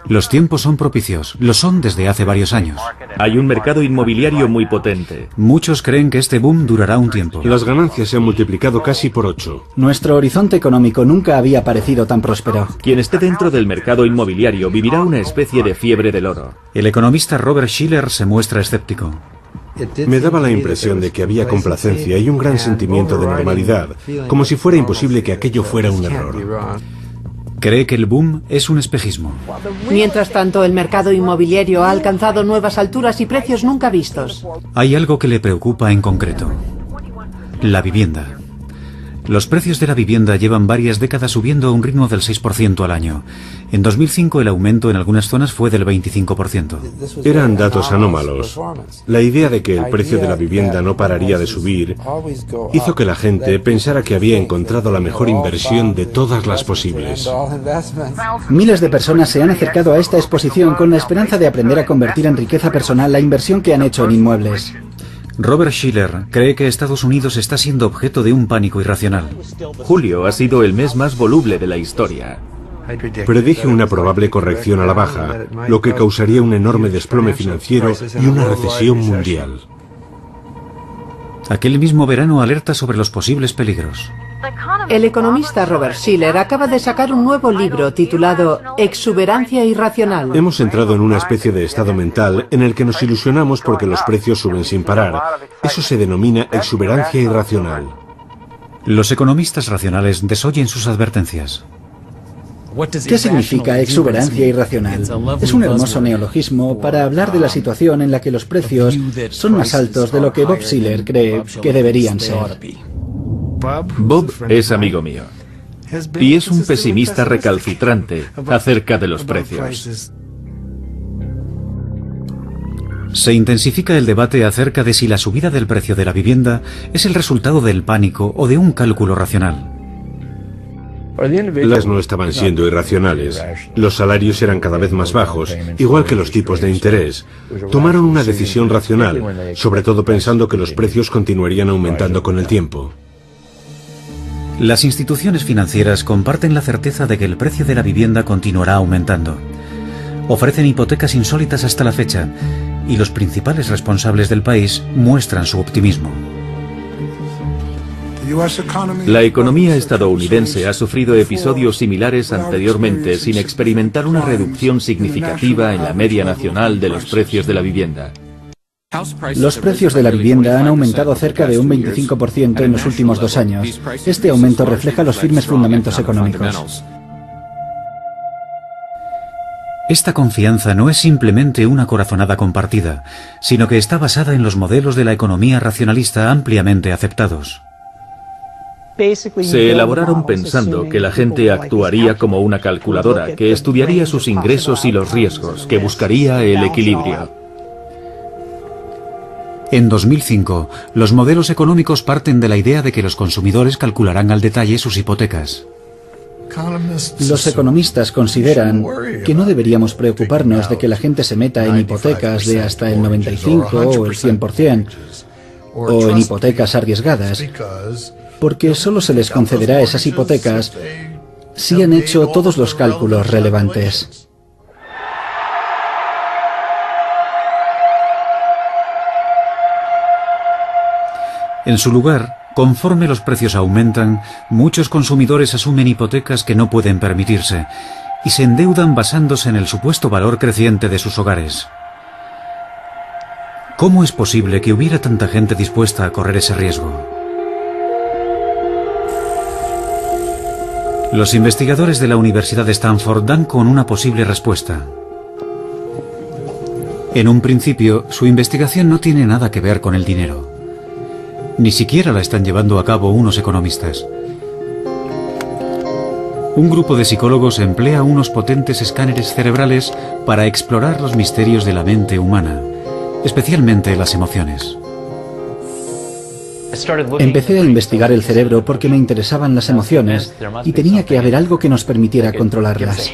Los tiempos son propicios, lo son desde hace varios años. Hay un mercado inmobiliario muy potente. Muchos creen que este boom durará un tiempo. Las ganancias se han multiplicado casi por 8. Nuestro horizonte económico nunca había parecido tan próspero. Quien esté dentro del mercado inmobiliario vivirá una especie de fiebre del oro. El economista Robert Shiller se muestra escéptico. Me daba la impresión de que había complacencia y un gran sentimiento de normalidad, como si fuera imposible que aquello fuera un error. Cree que el boom es un espejismo. Mientras tanto, el mercado inmobiliario ha alcanzado nuevas alturas y precios nunca vistos. Hay algo que le preocupa en concreto: la vivienda. Los precios de la vivienda llevan varias décadas subiendo a un ritmo del 6% al año. En 2005 el aumento en algunas zonas fue del 25%. Eran datos anómalos. La idea de que el precio de la vivienda no pararía de subir hizo que la gente pensara que había encontrado la mejor inversión de todas las posibles. Miles de personas se han acercado a esta exposición con la esperanza de aprender a convertir en riqueza personal la inversión que han hecho en inmuebles. Robert Shiller cree que Estados Unidos está siendo objeto de un pánico irracional. Julio ha sido el mes más voluble de la historia. Predije una probable corrección a la baja, lo que causaría un enorme desplome financiero y una recesión mundial. Aquel mismo verano alerta sobre los posibles peligros. El economista Robert Shiller acaba de sacar un nuevo libro titulado Exuberancia irracional. Hemos entrado en una especie de estado mental en el que nos ilusionamos porque los precios suben sin parar. Eso se denomina exuberancia irracional. Los economistas racionales desoyen sus advertencias. ¿Qué significa exuberancia irracional? Es un hermoso neologismo para hablar de la situación en la que los precios son más altos de lo que Bob Shiller cree que deberían ser. Bob es amigo mío y es un pesimista recalcitrante acerca de los precios. Se intensifica el debate acerca de si la subida del precio de la vivienda es el resultado del pánico o de un cálculo racional. Las no estaban siendo irracionales. Los salarios eran cada vez más bajos, igual que los tipos de interés. Tomaron una decisión racional, sobre todo pensando que los precios continuarían aumentando con el tiempo. Las instituciones financieras comparten la certeza de que el precio de la vivienda continuará aumentando. Ofrecen hipotecas insólitas hasta la fecha, y los principales responsables del país muestran su optimismo. La economía estadounidense ha sufrido episodios similares anteriormente sin experimentar una reducción significativa en la media nacional de los precios de la vivienda. Los precios de la vivienda han aumentado cerca de un 25% en los últimos 2 años. Este aumento refleja los firmes fundamentos económicos. Esta confianza no es simplemente una corazonada compartida, sino que está basada en los modelos de la economía racionalista ampliamente aceptados. Se elaboraron pensando que la gente actuaría como una calculadora, que estudiaría sus ingresos y los riesgos, que buscaría el equilibrio. En 2005, los modelos económicos parten de la idea de que los consumidores calcularán al detalle sus hipotecas. Los economistas consideran que no deberíamos preocuparnos de que la gente se meta en hipotecas de hasta el 95 o el 100%, o en hipotecas arriesgadas, porque solo se les concederá esas hipotecas si han hecho todos los cálculos relevantes. En su lugar, conforme los precios aumentan, muchos consumidores asumen hipotecas que no pueden permitirse y se endeudan basándose en el supuesto valor creciente de sus hogares. ¿Cómo es posible que hubiera tanta gente dispuesta a correr ese riesgo? Los investigadores de la Universidad de Stanford dan con una posible respuesta. En un principio, su investigación no tiene nada que ver con el dinero. Ni siquiera la están llevando a cabo unos economistas. Un grupo de psicólogos emplea unos potentes escáneres cerebrales para explorar los misterios de la mente humana, especialmente las emociones. Empecé a investigar el cerebro porque me interesaban las emociones y tenía que haber algo que nos permitiera controlarlas.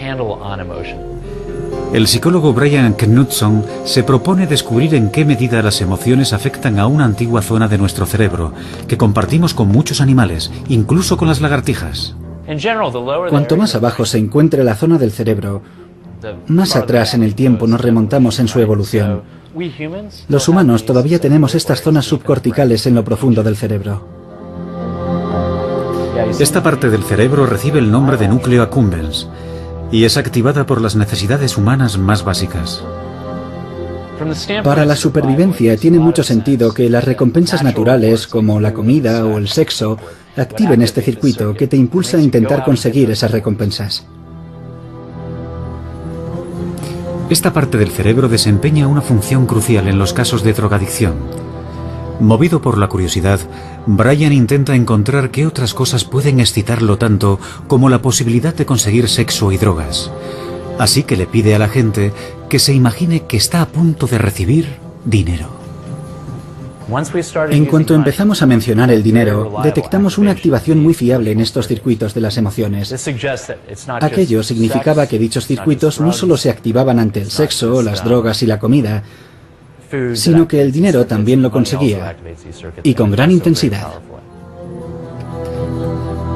El psicólogo Brian Knudson se propone descubrir en qué medida las emociones afectan a una antigua zona de nuestro cerebro, que compartimos con muchos animales, incluso con las lagartijas. Cuanto más abajo se encuentre la zona del cerebro, más atrás en el tiempo nos remontamos en su evolución. Los humanos todavía tenemos estas zonas subcorticales en lo profundo del cerebro. Esta parte del cerebro recibe el nombre de núcleo accumbens y es activada por las necesidades humanas más básicas. Para la supervivencia tiene mucho sentido que las recompensas naturales, como la comida o el sexo, activen este circuito que te impulsa a intentar conseguir esas recompensas. Esta parte del cerebro desempeña una función crucial en los casos de drogadicción. Movido por la curiosidad, Brian intenta encontrar qué otras cosas pueden excitarlo tanto como la posibilidad de conseguir sexo y drogas. Así que le pide a la gente que se imagine que está a punto de recibir dinero. En cuanto empezamos a mencionar el dinero, detectamos una activación muy fiable en estos circuitos de las emociones. Aquello significaba que dichos circuitos no solo se activaban ante el sexo, las drogas y la comida, sino que el dinero también lo conseguía, y con gran intensidad.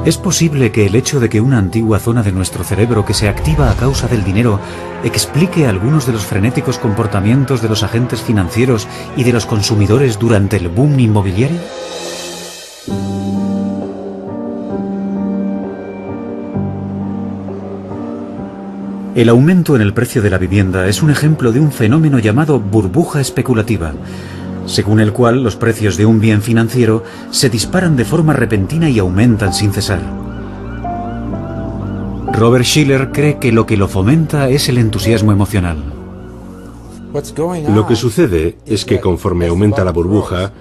¿Es posible que el hecho de que una antigua zona de nuestro cerebro que se activa a causa del dinero explique algunos de los frenéticos comportamientos de los agentes financieros y de los consumidores durante el boom inmobiliario? El aumento en el precio de la vivienda es un ejemplo de un fenómeno llamado burbuja especulativa, según el cual los precios de un bien financiero se disparan de forma repentina y aumentan sin cesar. Robert Shiller cree que lo que lo fomenta es el entusiasmo emocional. Lo que sucede es que conforme aumenta la burbuja,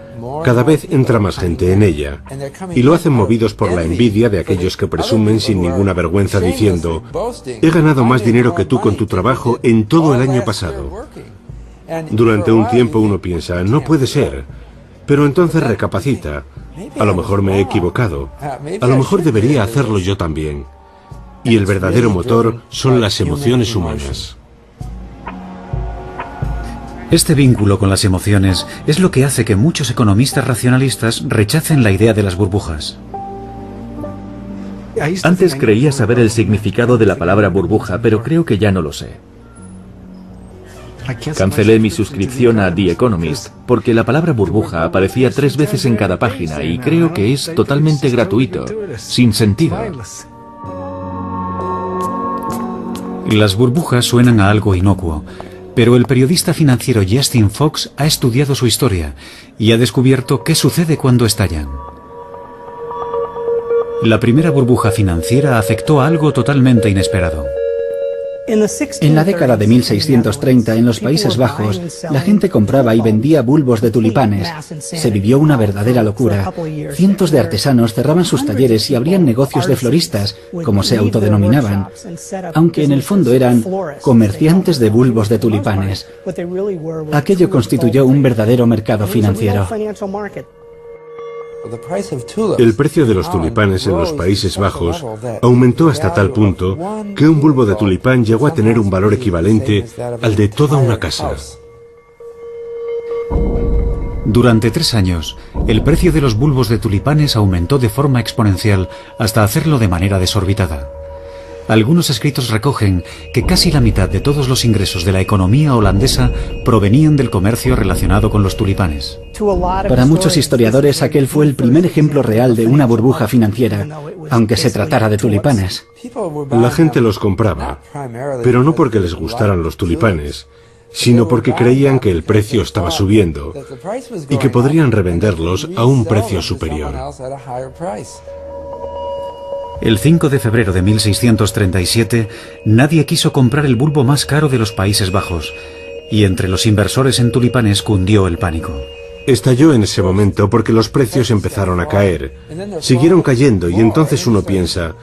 cada vez entra más gente en ella, y lo hacen movidos por la envidia de aquellos que presumen sin ninguna vergüenza diciendo: he ganado más dinero que tú con tu trabajo en todo el año pasado. Durante un tiempo uno piensa, no puede ser, pero entonces recapacita, a lo mejor me he equivocado, a lo mejor debería hacerlo yo también. Y el verdadero motor son las emociones humanas. Este vínculo con las emociones es lo que hace que muchos economistas racionalistas rechacen la idea de las burbujas. Antes creía saber el significado de la palabra burbuja, pero creo que ya no lo sé. Cancelé mi suscripción a The Economist porque la palabra burbuja aparecía 3 veces en cada página y creo que es totalmente gratuito, sin sentido. Las burbujas suenan a algo inocuo, pero el periodista financiero Justin Fox ha estudiado su historia y ha descubierto qué sucede cuando estallan. La primera burbuja financiera afectó a algo totalmente inesperado. En la década de 1630, en los Países Bajos, la gente compraba y vendía bulbos de tulipanes. Se vivió una verdadera locura. Cientos de artesanos cerraban sus talleres y abrían negocios de floristas, como se autodenominaban, aunque en el fondo eran comerciantes de bulbos de tulipanes. Aquello constituyó un verdadero mercado financiero. El precio de los tulipanes en los Países Bajos aumentó hasta tal punto que un bulbo de tulipán llegó a tener un valor equivalente al de toda una casa. Durante 3 años, el precio de los bulbos de tulipanes aumentó de forma exponencial hasta hacerlo de manera desorbitada. Algunos escritos recogen que casi la mitad de todos los ingresos de la economía holandesa provenían del comercio relacionado con los tulipanes. Para muchos historiadores, aquel fue el primer ejemplo real de una burbuja financiera, aunque se tratara de tulipanes. La gente los compraba, pero no porque les gustaran los tulipanes, sino porque creían que el precio estaba subiendo y que podrían revenderlos a un precio superior. El 5 de febrero de 1637, nadie quiso comprar el bulbo más caro de los Países Bajos, y entre los inversores en tulipanes cundió el pánico. Estalló en ese momento porque los precios empezaron a caer. Siguieron cayendo y entonces uno piensa,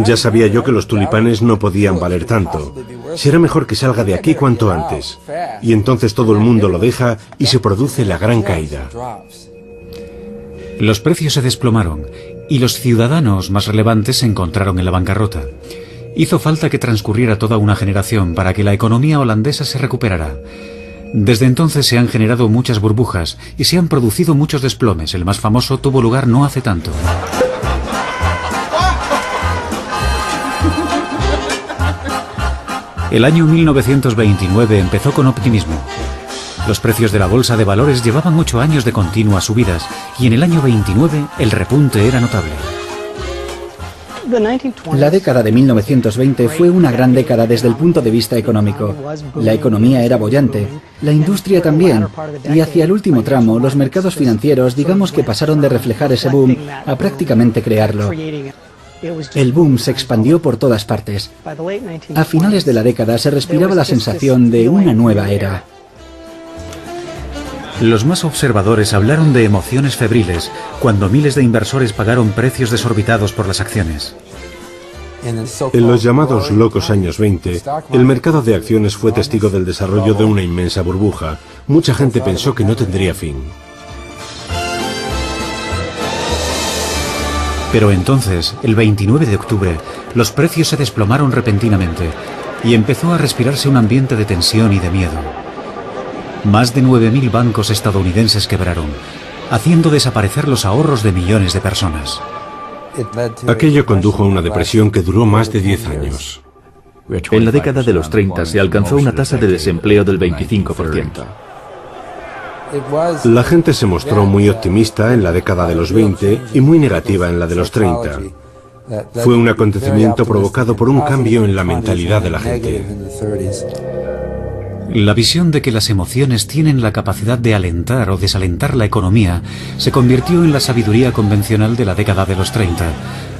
ya sabía yo que los tulipanes no podían valer tanto. Será mejor que salga de aquí cuanto antes. Y entonces todo el mundo lo deja y se produce la gran caída. Los precios se desplomaron y los ciudadanos más relevantes se encontraron en la bancarrota. Hizo falta que transcurriera toda una generación para que la economía holandesa se recuperara. Desde entonces se han generado muchas burbujas y se han producido muchos desplomes. El más famoso tuvo lugar no hace tanto. El año 1929 empezó con optimismo. Los precios de la bolsa de valores llevaban 8 años de continuas subidas y en el año 29 el repunte era notable. La década de 1920 fue una gran década desde el punto de vista económico. La economía era boyante, la industria también, y hacia el último tramo los mercados financieros digamos que pasaron de reflejar ese boom a prácticamente crearlo. El boom se expandió por todas partes. A finales de la década se respiraba la sensación de una nueva era. Los más observadores hablaron de emociones febriles cuando miles de inversores pagaron precios desorbitados por las acciones. En los llamados locos años 20, el mercado de acciones fue testigo del desarrollo de una inmensa burbuja. Mucha gente pensó que no tendría fin. Pero entonces, el 29 de octubre, los precios se desplomaron repentinamente y empezó a respirarse un ambiente de tensión y de miedo. Más de 9.000 bancos estadounidenses quebraron, haciendo desaparecer los ahorros de millones de personas. Aquello condujo a una depresión que duró más de 10 años. En la década de los 30 se alcanzó una tasa de desempleo del 25%. La gente se mostró muy optimista en la década de los 20 y muy negativa en la de los 30. Fue un acontecimiento provocado por un cambio en la mentalidad de la gente. La visión de que las emociones tienen la capacidad de alentar o desalentar la economía se convirtió en la sabiduría convencional de la década de los 30,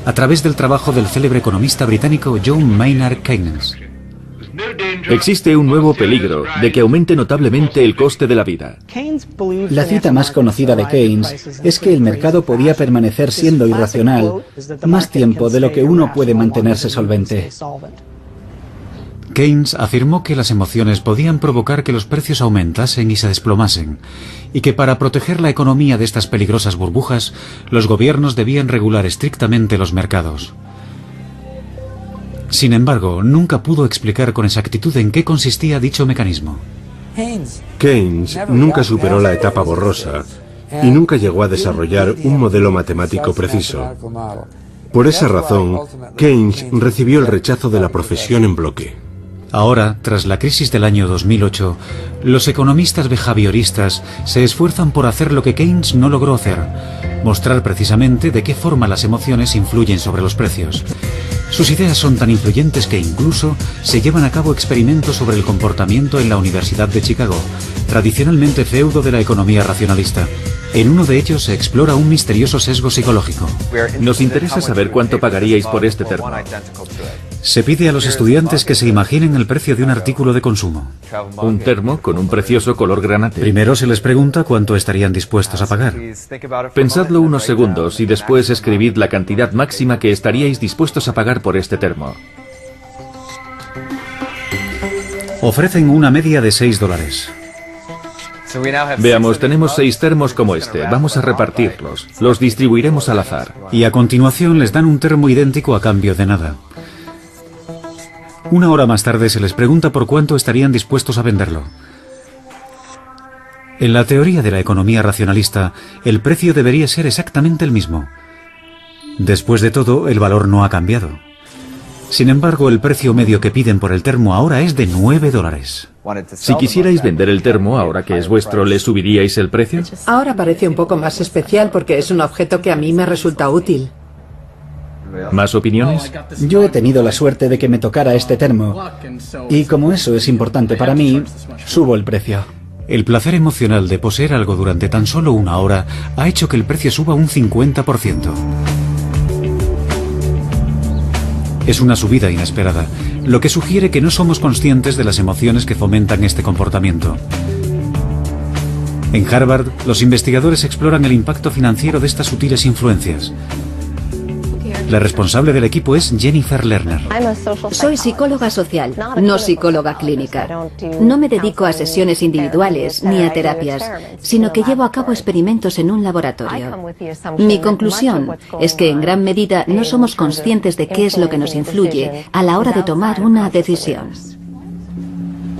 a través del trabajo del célebre economista británico John Maynard Keynes. Existe un nuevo peligro de que aumente notablemente el coste de la vida. La cita más conocida de Keynes es que el mercado podía permanecer siendo irracional más tiempo de lo que uno puede mantenerse solvente. Keynes afirmó que las emociones podían provocar que los precios aumentasen y se desplomasen, y que para proteger la economía de estas peligrosas burbujas, los gobiernos debían regular estrictamente los mercados. Sin embargo, nunca pudo explicar con exactitud en qué consistía dicho mecanismo. Keynes nunca superó la etapa borrosa y nunca llegó a desarrollar un modelo matemático preciso. Por esa razón, Keynes recibió el rechazo de la profesión en bloque. Ahora, tras la crisis del año 2008, los economistas behavioristas se esfuerzan por hacer lo que Keynes no logró hacer, mostrar precisamente de qué forma las emociones influyen sobre los precios. Sus ideas son tan influyentes que incluso se llevan a cabo experimentos sobre el comportamiento en la Universidad de Chicago, tradicionalmente feudo de la economía racionalista. En uno de ellos se explora un misterioso sesgo psicológico. Nos interesa saber cuánto pagaríais por este termo. Se pide a los estudiantes que se imaginen el precio de un artículo de consumo. Un termo con un precioso color granate. Primero se les pregunta cuánto estarían dispuestos a pagar. Pensadlo unos segundos y después escribid la cantidad máxima que estaríais dispuestos a pagar por este termo. Ofrecen una media de $6. Veamos, tenemos 6 termos como este. Vamos a repartirlos. Los distribuiremos al azar. Y a continuación les dan un termo idéntico a cambio de nada. Una hora más tarde se les pregunta por cuánto estarían dispuestos a venderlo. En la teoría de la economía racionalista, el precio debería ser exactamente el mismo. Después de todo, el valor no ha cambiado. Sin embargo, el precio medio que piden por el termo ahora es de $9. Si quisierais vender el termo ahora que es vuestro, ¿le subiríais el precio? Ahora parece un poco más especial porque es un objeto que a mí me resulta útil. ¿Más opiniones? Yo he tenido la suerte de que me tocara este termo. Y como eso es importante para mí, subo el precio. El placer emocional de poseer algo durante tan solo una hora ha hecho que el precio suba un 50%. Es una subida inesperada, lo que sugiere que no somos conscientes de las emociones que fomentan este comportamiento. En Harvard, los investigadores exploran el impacto financiero de estas sutiles influencias. La responsable del equipo es Jennifer Lerner. Soy psicóloga social, no psicóloga clínica. No me dedico a sesiones individuales ni a terapias, sino que llevo a cabo experimentos en un laboratorio. Mi conclusión es que en gran medida no somos conscientes de qué es lo que nos influye a la hora de tomar una decisión.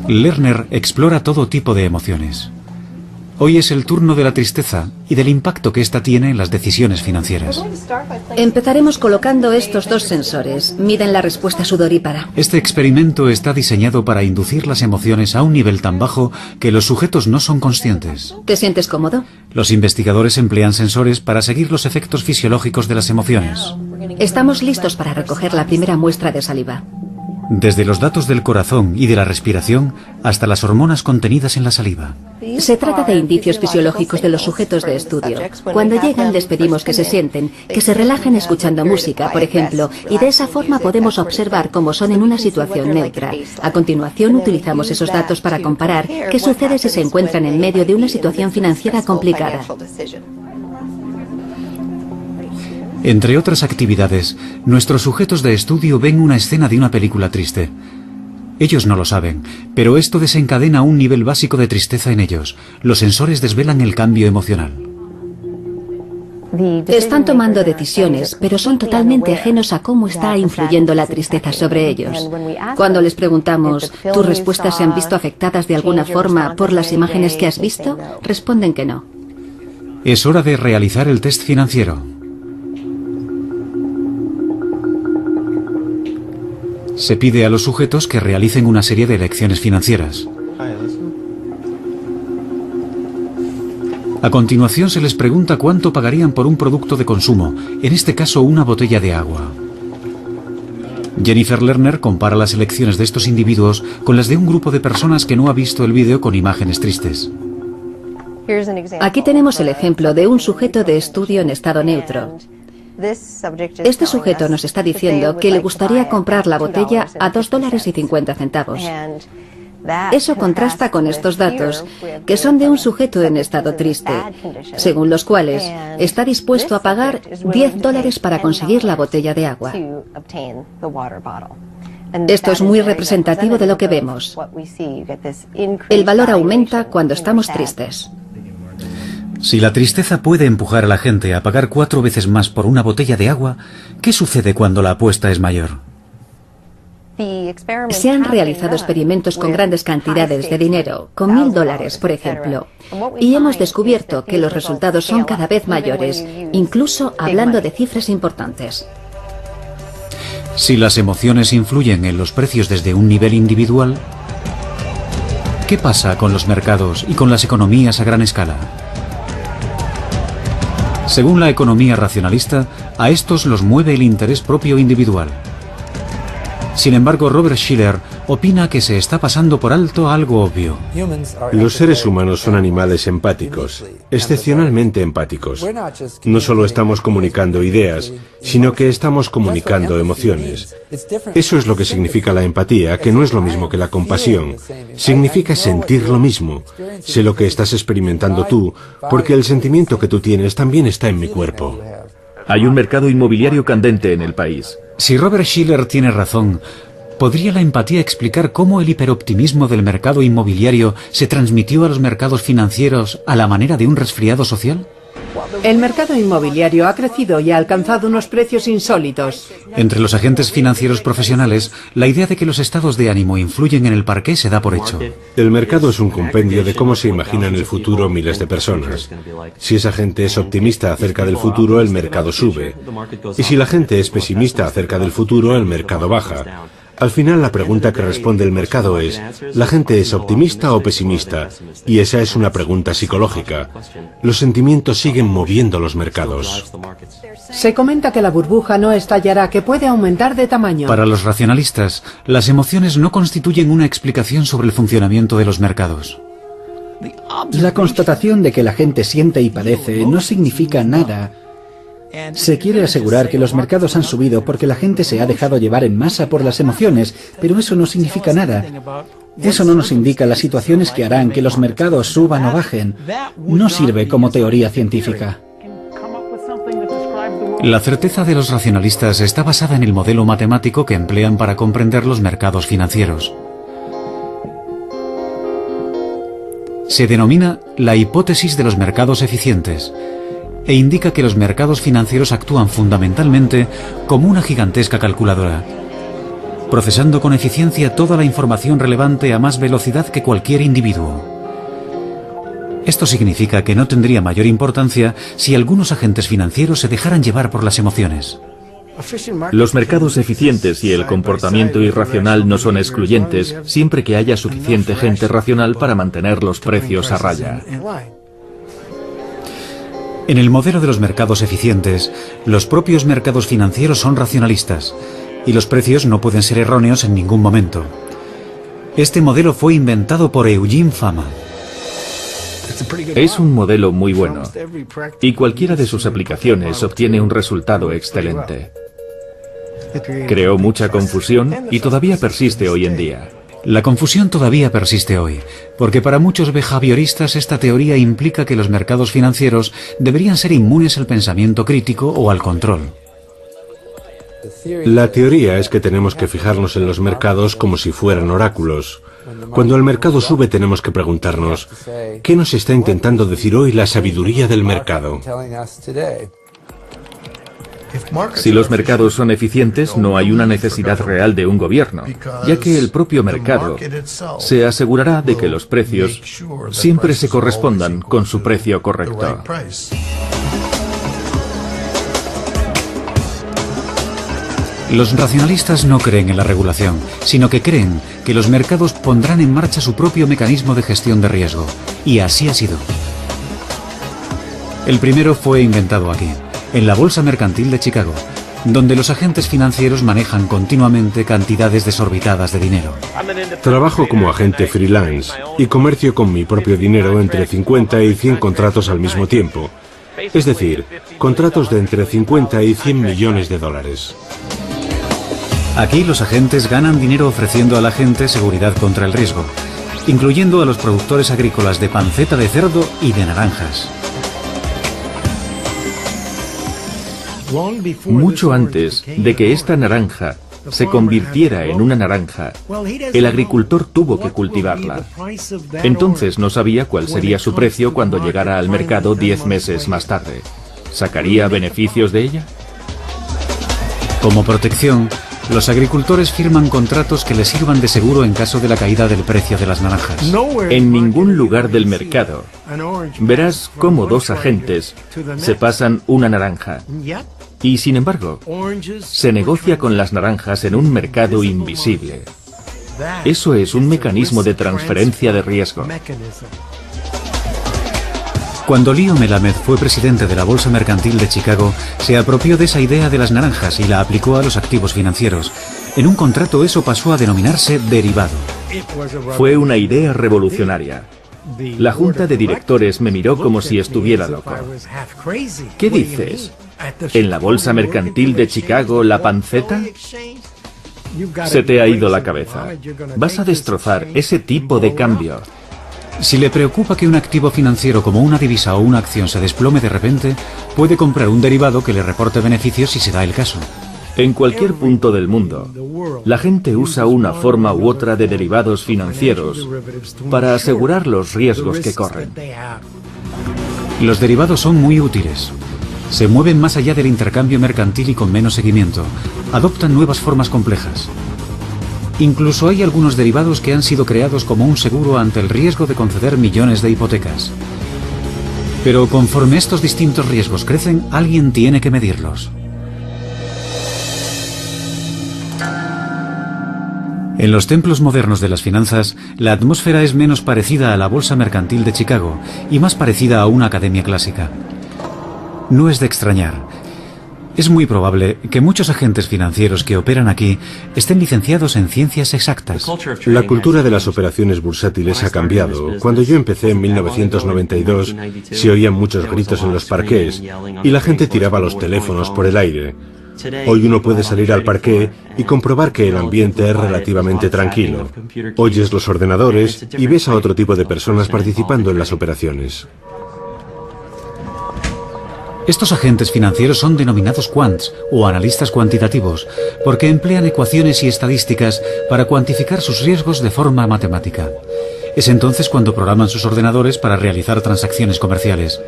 Lerner explora todo tipo de emociones. Hoy es el turno de la tristeza y del impacto que ésta tiene en las decisiones financieras. Empezaremos colocando estos dos sensores. Miden la respuesta sudorípara. Este experimento está diseñado para inducir las emociones a un nivel tan bajo que los sujetos no son conscientes. ¿Te sientes cómodo? Los investigadores emplean sensores para seguir los efectos fisiológicos de las emociones. Estamos listos para recoger la primera muestra de saliva. Desde los datos del corazón y de la respiración hasta las hormonas contenidas en la saliva. Se trata de indicios fisiológicos de los sujetos de estudio. Cuando llegan les pedimos que se sienten, que se relajen escuchando música, por ejemplo, y de esa forma podemos observar cómo son en una situación neutra. A continuación utilizamos esos datos para comparar qué sucede si se encuentran en medio de una situación financiera complicada. Entre otras actividades, nuestros sujetos de estudio ven una escena de una película triste. Ellos no lo saben, pero esto desencadena un nivel básico de tristeza en ellos. Los sensores desvelan el cambio emocional. Están tomando decisiones, pero son totalmente ajenos a cómo está influyendo la tristeza sobre ellos. Cuando les preguntamos, ¿tus respuestas se han visto afectadas de alguna forma por las imágenes que has visto?, responden que no. Es hora de realizar el test financiero. Se pide a los sujetos que realicen una serie de elecciones financieras. A continuación se les pregunta cuánto pagarían por un producto de consumo, en este caso una botella de agua. Jennifer Lerner compara las elecciones de estos individuos con las de un grupo de personas que no ha visto el vídeo con imágenes tristes. Aquí tenemos el ejemplo de un sujeto de estudio en estado neutro. Este sujeto nos está diciendo que le gustaría comprar la botella a $2.50. Eso contrasta con estos datos, que son de un sujeto en estado triste, según los cuales está dispuesto a pagar $10 para conseguir la botella de agua. Esto es muy representativo de lo que vemos. El valor aumenta cuando estamos tristes. Si la tristeza puede empujar a la gente a pagar 4 veces más por una botella de agua, ¿qué sucede cuando la apuesta es mayor? Se han realizado experimentos con grandes cantidades de dinero, con $1000, por ejemplo, y hemos descubierto que los resultados son cada vez mayores, incluso hablando de cifras importantes. Si las emociones influyen en los precios desde un nivel individual, ¿qué pasa con los mercados y con las economías a gran escala? Según la economía racionalista, a estos los mueve el interés propio individual. Sin embargo, Robert Shiller opina que se está pasando por alto algo obvio. Los seres humanos son animales empáticos, excepcionalmente empáticos. No solo estamos comunicando ideas, sino que estamos comunicando emociones. Eso es lo que significa la empatía, que no es lo mismo que la compasión. Significa sentir lo mismo. Sé lo que estás experimentando tú, porque el sentimiento que tú tienes también está en mi cuerpo. Hay un mercado inmobiliario candente en el país. Si Robert Shiller tiene razón, ¿podría la empatía explicar cómo el hiperoptimismo del mercado inmobiliario se transmitió a los mercados financieros a la manera de un resfriado social? El mercado inmobiliario ha crecido y ha alcanzado unos precios insólitos. Entre los agentes financieros profesionales, la idea de que los estados de ánimo influyen en el parqué se da por hecho. El mercado es un compendio de cómo se imaginan el futuro miles de personas. Si esa gente es optimista acerca del futuro, el mercado sube. Y si la gente es pesimista acerca del futuro, el mercado baja. Al final la pregunta que responde el mercado es, ¿la gente es optimista o pesimista? Y esa es una pregunta psicológica. Los sentimientos siguen moviendo los mercados. Se comenta que la burbuja no estallará, que puede aumentar de tamaño. Para los racionalistas, las emociones no constituyen una explicación sobre el funcionamiento de los mercados. La constatación de que la gente siente y padece no significa nada. Se quiere asegurar que los mercados han subido porque la gente se ha dejado llevar en masa por las emociones, pero eso no significa nada. Eso no nos indica las situaciones que harán que los mercados suban o bajen. No sirve como teoría científica. La certeza de los racionalistas está basada en el modelo matemático que emplean para comprender los mercados financieros. Se denomina la hipótesis de los mercados eficientes e indica que los mercados financieros actúan fundamentalmente como una gigantesca calculadora, procesando con eficiencia toda la información relevante a más velocidad que cualquier individuo. Esto significa que no tendría mayor importancia si algunos agentes financieros se dejaran llevar por las emociones. Los mercados eficientes y el comportamiento irracional no son excluyentes siempre que haya suficiente gente racional para mantener los precios a raya. En el modelo de los mercados eficientes, los propios mercados financieros son racionalistas y los precios no pueden ser erróneos en ningún momento. Este modelo fue inventado por Eugene Fama. Es un modelo muy bueno y cualquiera de sus aplicaciones obtiene un resultado excelente. Creó mucha confusión y todavía persiste hoy en día. La confusión todavía persiste hoy, porque para muchos behavioristas esta teoría implica que los mercados financieros deberían ser inmunes al pensamiento crítico o al control. La teoría es que tenemos que fijarnos en los mercados como si fueran oráculos. Cuando el mercado sube tenemos que preguntarnos, ¿qué nos está intentando decir hoy la sabiduría del mercado? Si los mercados son eficientes, no hay una necesidad real de un gobierno, ya que el propio mercado se asegurará de que los precios siempre se correspondan con su precio correcto. Los racionalistas no creen en la regulación, sino que creen que los mercados pondrán en marcha su propio mecanismo de gestión de riesgo. Y así ha sido. El primero fue inventado aquí, en la Bolsa Mercantil de Chicago, donde los agentes financieros manejan continuamente cantidades desorbitadas de dinero. Trabajo como agente freelance y comercio con mi propio dinero entre 50 y 100 contratos al mismo tiempo. Es decir, contratos de entre 50 y 100 millones de dólares. Aquí los agentes ganan dinero ofreciendo a la gente seguridad contra el riesgo, incluyendo a los productores agrícolas de panceta de cerdo y de naranjas. Mucho antes de que esta naranja se convirtiera en una naranja, el agricultor tuvo que cultivarla. Entonces no sabía cuál sería su precio cuando llegara al mercado 10 meses más tarde. ¿Sacaría beneficios de ella? Como protección, los agricultores firman contratos que les sirvan de seguro en caso de la caída del precio de las naranjas. En ningún lugar del mercado verás cómo dos agentes se pasan una naranja. Y sin embargo, se negocia con las naranjas en un mercado invisible. Eso es un mecanismo de transferencia de riesgo. Cuando Leo Melamed fue presidente de la Bolsa Mercantil de Chicago, se apropió de esa idea de las naranjas y la aplicó a los activos financieros. En un contrato eso pasó a denominarse derivado. Fue una idea revolucionaria. La junta de directores me miró como si estuviera loco. ¿Qué dices? ¿En la bolsa mercantil de Chicago, la panceta? Se te ha ido la cabeza. Vas a destrozar ese tipo de cambio. Si le preocupa que un activo financiero como una divisa o una acción se desplome de repente, puede comprar un derivado que le reporte beneficios si se da el caso. En cualquier punto del mundo, la gente usa una forma u otra de derivados financieros para asegurar los riesgos que corren. Los derivados son muy útiles. Se mueven más allá del intercambio mercantil y con menos seguimiento. Adoptan nuevas formas complejas. Incluso hay algunos derivados que han sido creados como un seguro ante el riesgo de conceder millones de hipotecas. Pero conforme estos distintos riesgos crecen, alguien tiene que medirlos. En los templos modernos de las finanzas, la atmósfera es menos parecida a la bolsa mercantil de Chicago y más parecida a una academia clásica. No es de extrañar. Es muy probable que muchos agentes financieros que operan aquí estén licenciados en ciencias exactas. La cultura de las operaciones bursátiles ha cambiado. Cuando yo empecé en 1992, se oían muchos gritos en los parqués y la gente tiraba los teléfonos por el aire. Hoy uno puede salir al parqué y comprobar que el ambiente es relativamente tranquilo. Oyes los ordenadores y ves a otro tipo de personas participando en las operaciones. Estos agentes financieros son denominados quants o analistas cuantitativos porque emplean ecuaciones y estadísticas para cuantificar sus riesgos de forma matemática. Es entonces cuando programan sus ordenadores para realizar transacciones comerciales.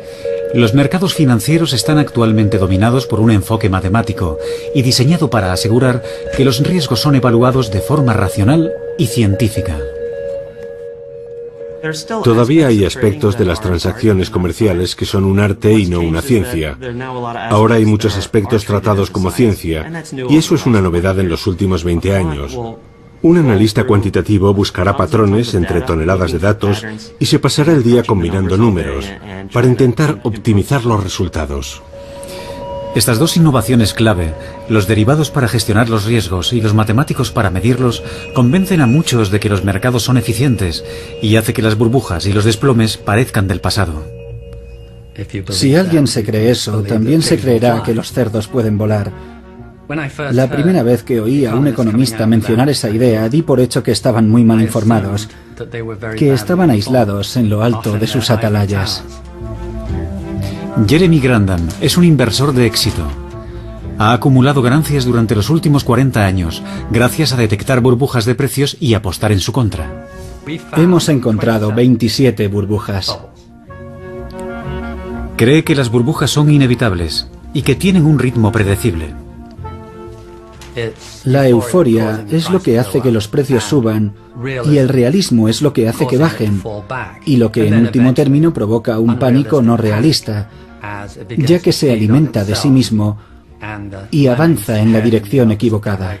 Los mercados financieros están actualmente dominados por un enfoque matemático y diseñado para asegurar que los riesgos son evaluados de forma racional y científica. Todavía hay aspectos de las transacciones comerciales que son un arte y no una ciencia. Ahora hay muchos aspectos tratados como ciencia, y eso es una novedad en los últimos 20 años. Un analista cuantitativo buscará patrones entre toneladas de datos y se pasará el día combinando números para intentar optimizar los resultados. Estas dos innovaciones clave, los derivados para gestionar los riesgos y los matemáticos para medirlos, convencen a muchos de que los mercados son eficientes y hace que las burbujas y los desplomes parezcan del pasado. Si alguien se cree eso, también se creerá que los cerdos pueden volar. La primera vez que oí a un economista mencionar esa idea, di por hecho que estaban muy mal informados, que estaban aislados en lo alto de sus atalayas. Jeremy Grantham es un inversor de éxito. Ha acumulado ganancias durante los últimos 40 años, gracias a detectar burbujas de precios y apostar en su contra. Hemos encontrado 27 burbujas. Cree que las burbujas son inevitables y que tienen un ritmo predecible. La euforia es lo que hace que los precios suban y el realismo es lo que hace que bajen, y lo que en último término provoca un pánico no realista, ya que se alimenta de sí mismo y avanza en la dirección equivocada.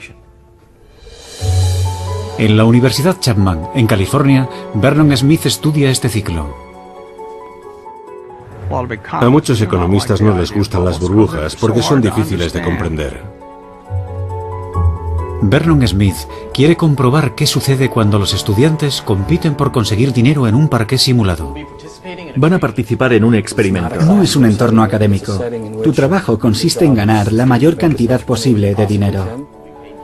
En la Universidad Chapman, en California, Vernon Smith estudia este ciclo. A muchos economistas no les gustan las burbujas porque son difíciles de comprender. Vernon Smith quiere comprobar qué sucede cuando los estudiantes compiten por conseguir dinero en un parqué simulado. Van a participar en un experimento. No es un entorno académico. Tu trabajo consiste en ganar la mayor cantidad posible de dinero.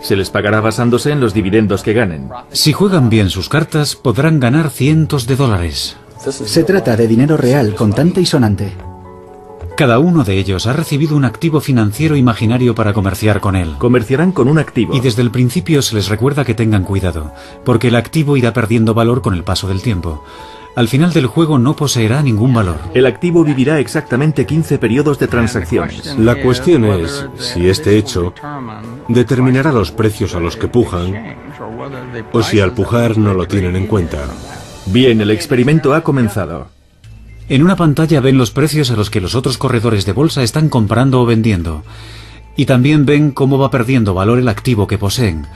Se les pagará basándose en los dividendos que ganen. Si juegan bien sus cartas, podrán ganar cientos de dólares. Se trata de dinero real, contante y sonante. Cada uno de ellos ha recibido un activo financiero imaginario para comerciar con él. Comerciarán con un activo. Y desde el principio se les recuerda que tengan cuidado, porque el activo irá perdiendo valor con el paso del tiempo. Al final del juego no poseerá ningún valor. El activo vivirá exactamente 15 periodos de transacciones. La cuestión es si este hecho determinará los precios a los que pujan o si al pujar no lo tienen en cuenta. Bien, el experimento ha comenzado. En una pantalla ven los precios a los que los otros corredores de bolsa están comprando o vendiendo. Y también ven cómo va perdiendo valor el activo que poseen,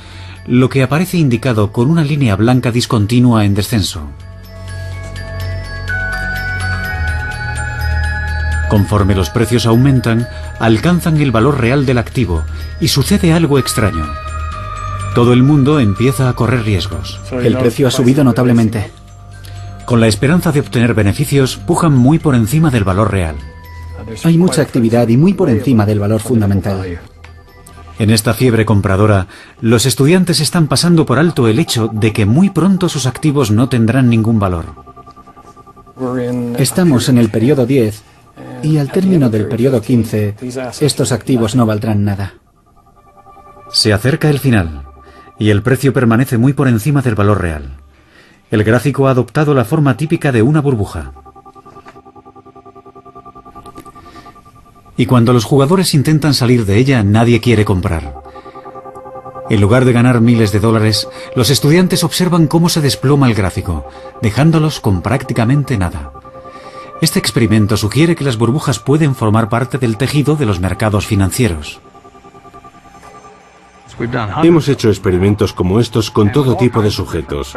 lo que aparece indicado con una línea blanca discontinua en descenso. Conforme los precios aumentan, alcanzan el valor real del activo y sucede algo extraño. Todo el mundo empieza a correr riesgos. El precio ha subido notablemente. Con la esperanza de obtener beneficios, pujan muy por encima del valor real. Hay mucha actividad y muy por encima del valor fundamental. En esta fiebre compradora, los estudiantes están pasando por alto el hecho de que muy pronto sus activos no tendrán ningún valor. Estamos en el periodo 10 y al término del periodo 15, estos activos no valdrán nada. Se acerca el final y el precio permanece muy por encima del valor real. El gráfico ha adoptado la forma típica de una burbuja. Y cuando los jugadores intentan salir de ella, nadie quiere comprar. En lugar de ganar miles de dólares, los estudiantes observan cómo se desploma el gráfico, dejándolos con prácticamente nada. Este experimento sugiere que las burbujas pueden formar parte del tejido de los mercados financieros. Hemos hecho experimentos como estos con todo tipo de sujetos.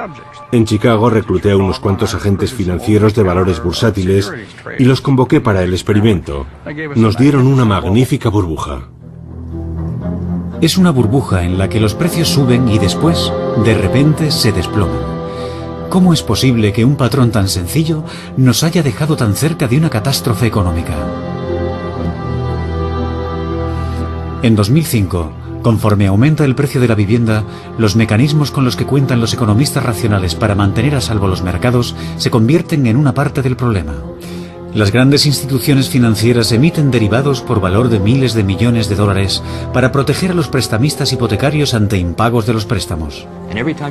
En Chicago recluté a unos cuantos agentes financieros de valores bursátiles y los convoqué para el experimento. Nos dieron una magnífica burbuja. Es una burbuja en la que los precios suben y después, de repente, se desploman. ¿Cómo es posible que un patrón tan sencillo nos haya dejado tan cerca de una catástrofe económica? En 2005, conforme aumenta el precio de la vivienda, los mecanismos con los que cuentan los economistas racionales para mantener a salvo los mercados se convierten en una parte del problema. Las grandes instituciones financieras emiten derivados por valor de miles de millones de dólares para proteger a los prestamistas hipotecarios ante impagos de los préstamos.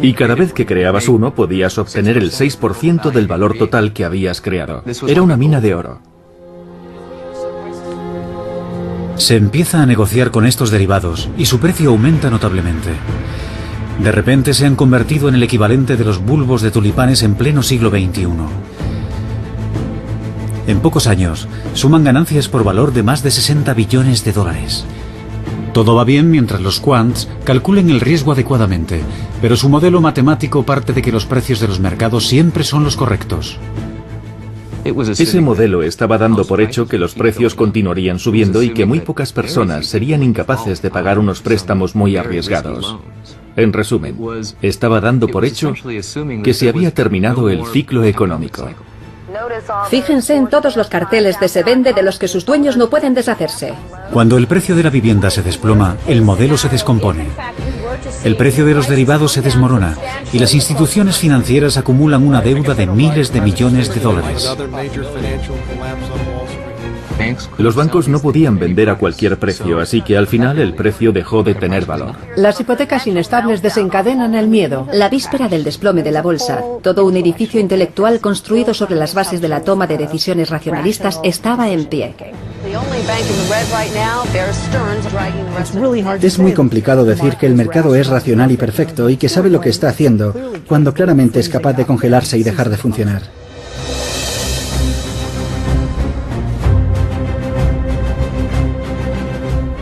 Y cada vez que creabas uno podías obtener el 6% del valor total que habías creado. Era una mina de oro. Se empieza a negociar con estos derivados y su precio aumenta notablemente. De repente se han convertido en el equivalente de los bulbos de tulipanes en pleno siglo XXI. En pocos años, suman ganancias por valor de más de 60 billones de dólares. Todo va bien mientras los quants calculen el riesgo adecuadamente, pero su modelo matemático parte de que los precios de los mercados siempre son los correctos. Ese modelo estaba dando por hecho que los precios continuarían subiendo y que muy pocas personas serían incapaces de pagar unos préstamos muy arriesgados. En resumen, estaba dando por hecho que se había terminado el ciclo económico. Fíjense en todos los carteles de se vende de los que sus dueños no pueden deshacerse. Cuando el precio de la vivienda se desploma, el modelo se descompone. El precio de los derivados se desmorona y las instituciones financieras acumulan una deuda de miles de millones de dólares. Los bancos no podían vender a cualquier precio, así que al final el precio dejó de tener valor. Las hipotecas inestables desencadenan el miedo. La víspera del desplome de la bolsa, todo un edificio intelectual construido sobre las bases de la toma de decisiones racionalistas estaba en pie. Es muy complicado decir que el mercado es racional y perfecto y que sabe lo que está haciendo, cuando claramente es capaz de congelarse y dejar de funcionar.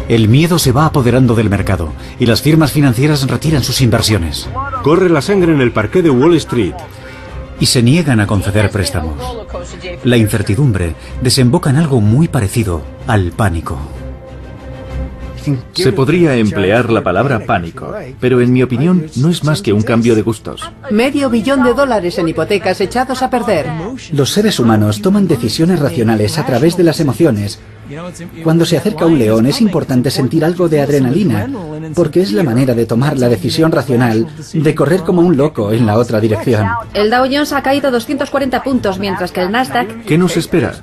El miedo se va apoderando del mercado y las firmas financieras retiran sus inversiones. Corre la sangre en el parqué de Wall Street. Y se niegan a conceder préstamos. La incertidumbre desemboca en algo muy parecido al pánico. Se podría emplear la palabra pánico, pero en mi opinión no es más que un cambio de gustos. $500 millones en hipotecas echados a perder. Los seres humanos toman decisiones racionales a través de las emociones. Cuando se acerca un león es importante sentir algo de adrenalina, porque es la manera de tomar la decisión racional de correr como un loco en la otra dirección. El Dow Jones ha caído 240 puntos, mientras que el Nasdaq... ¿Qué nos espera?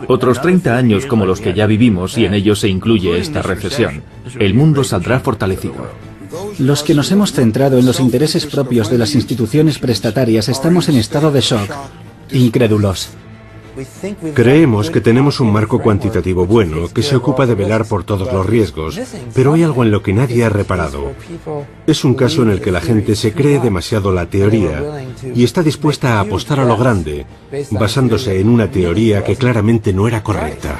Otros 30 años como los que ya vivimos y en ellos se incluye esta recesión. El mundo saldrá fortalecido. Los que nos hemos centrado en los intereses propios de las instituciones prestatarias estamos en estado de shock, incrédulos. Creemos que tenemos un marco cuantitativo bueno que se ocupa de velar por todos los riesgos, pero hay algo en lo que nadie ha reparado. Es un caso en el que la gente se cree demasiado la teoría y está dispuesta a apostar a lo grande, basándose en una teoría que claramente no era correcta.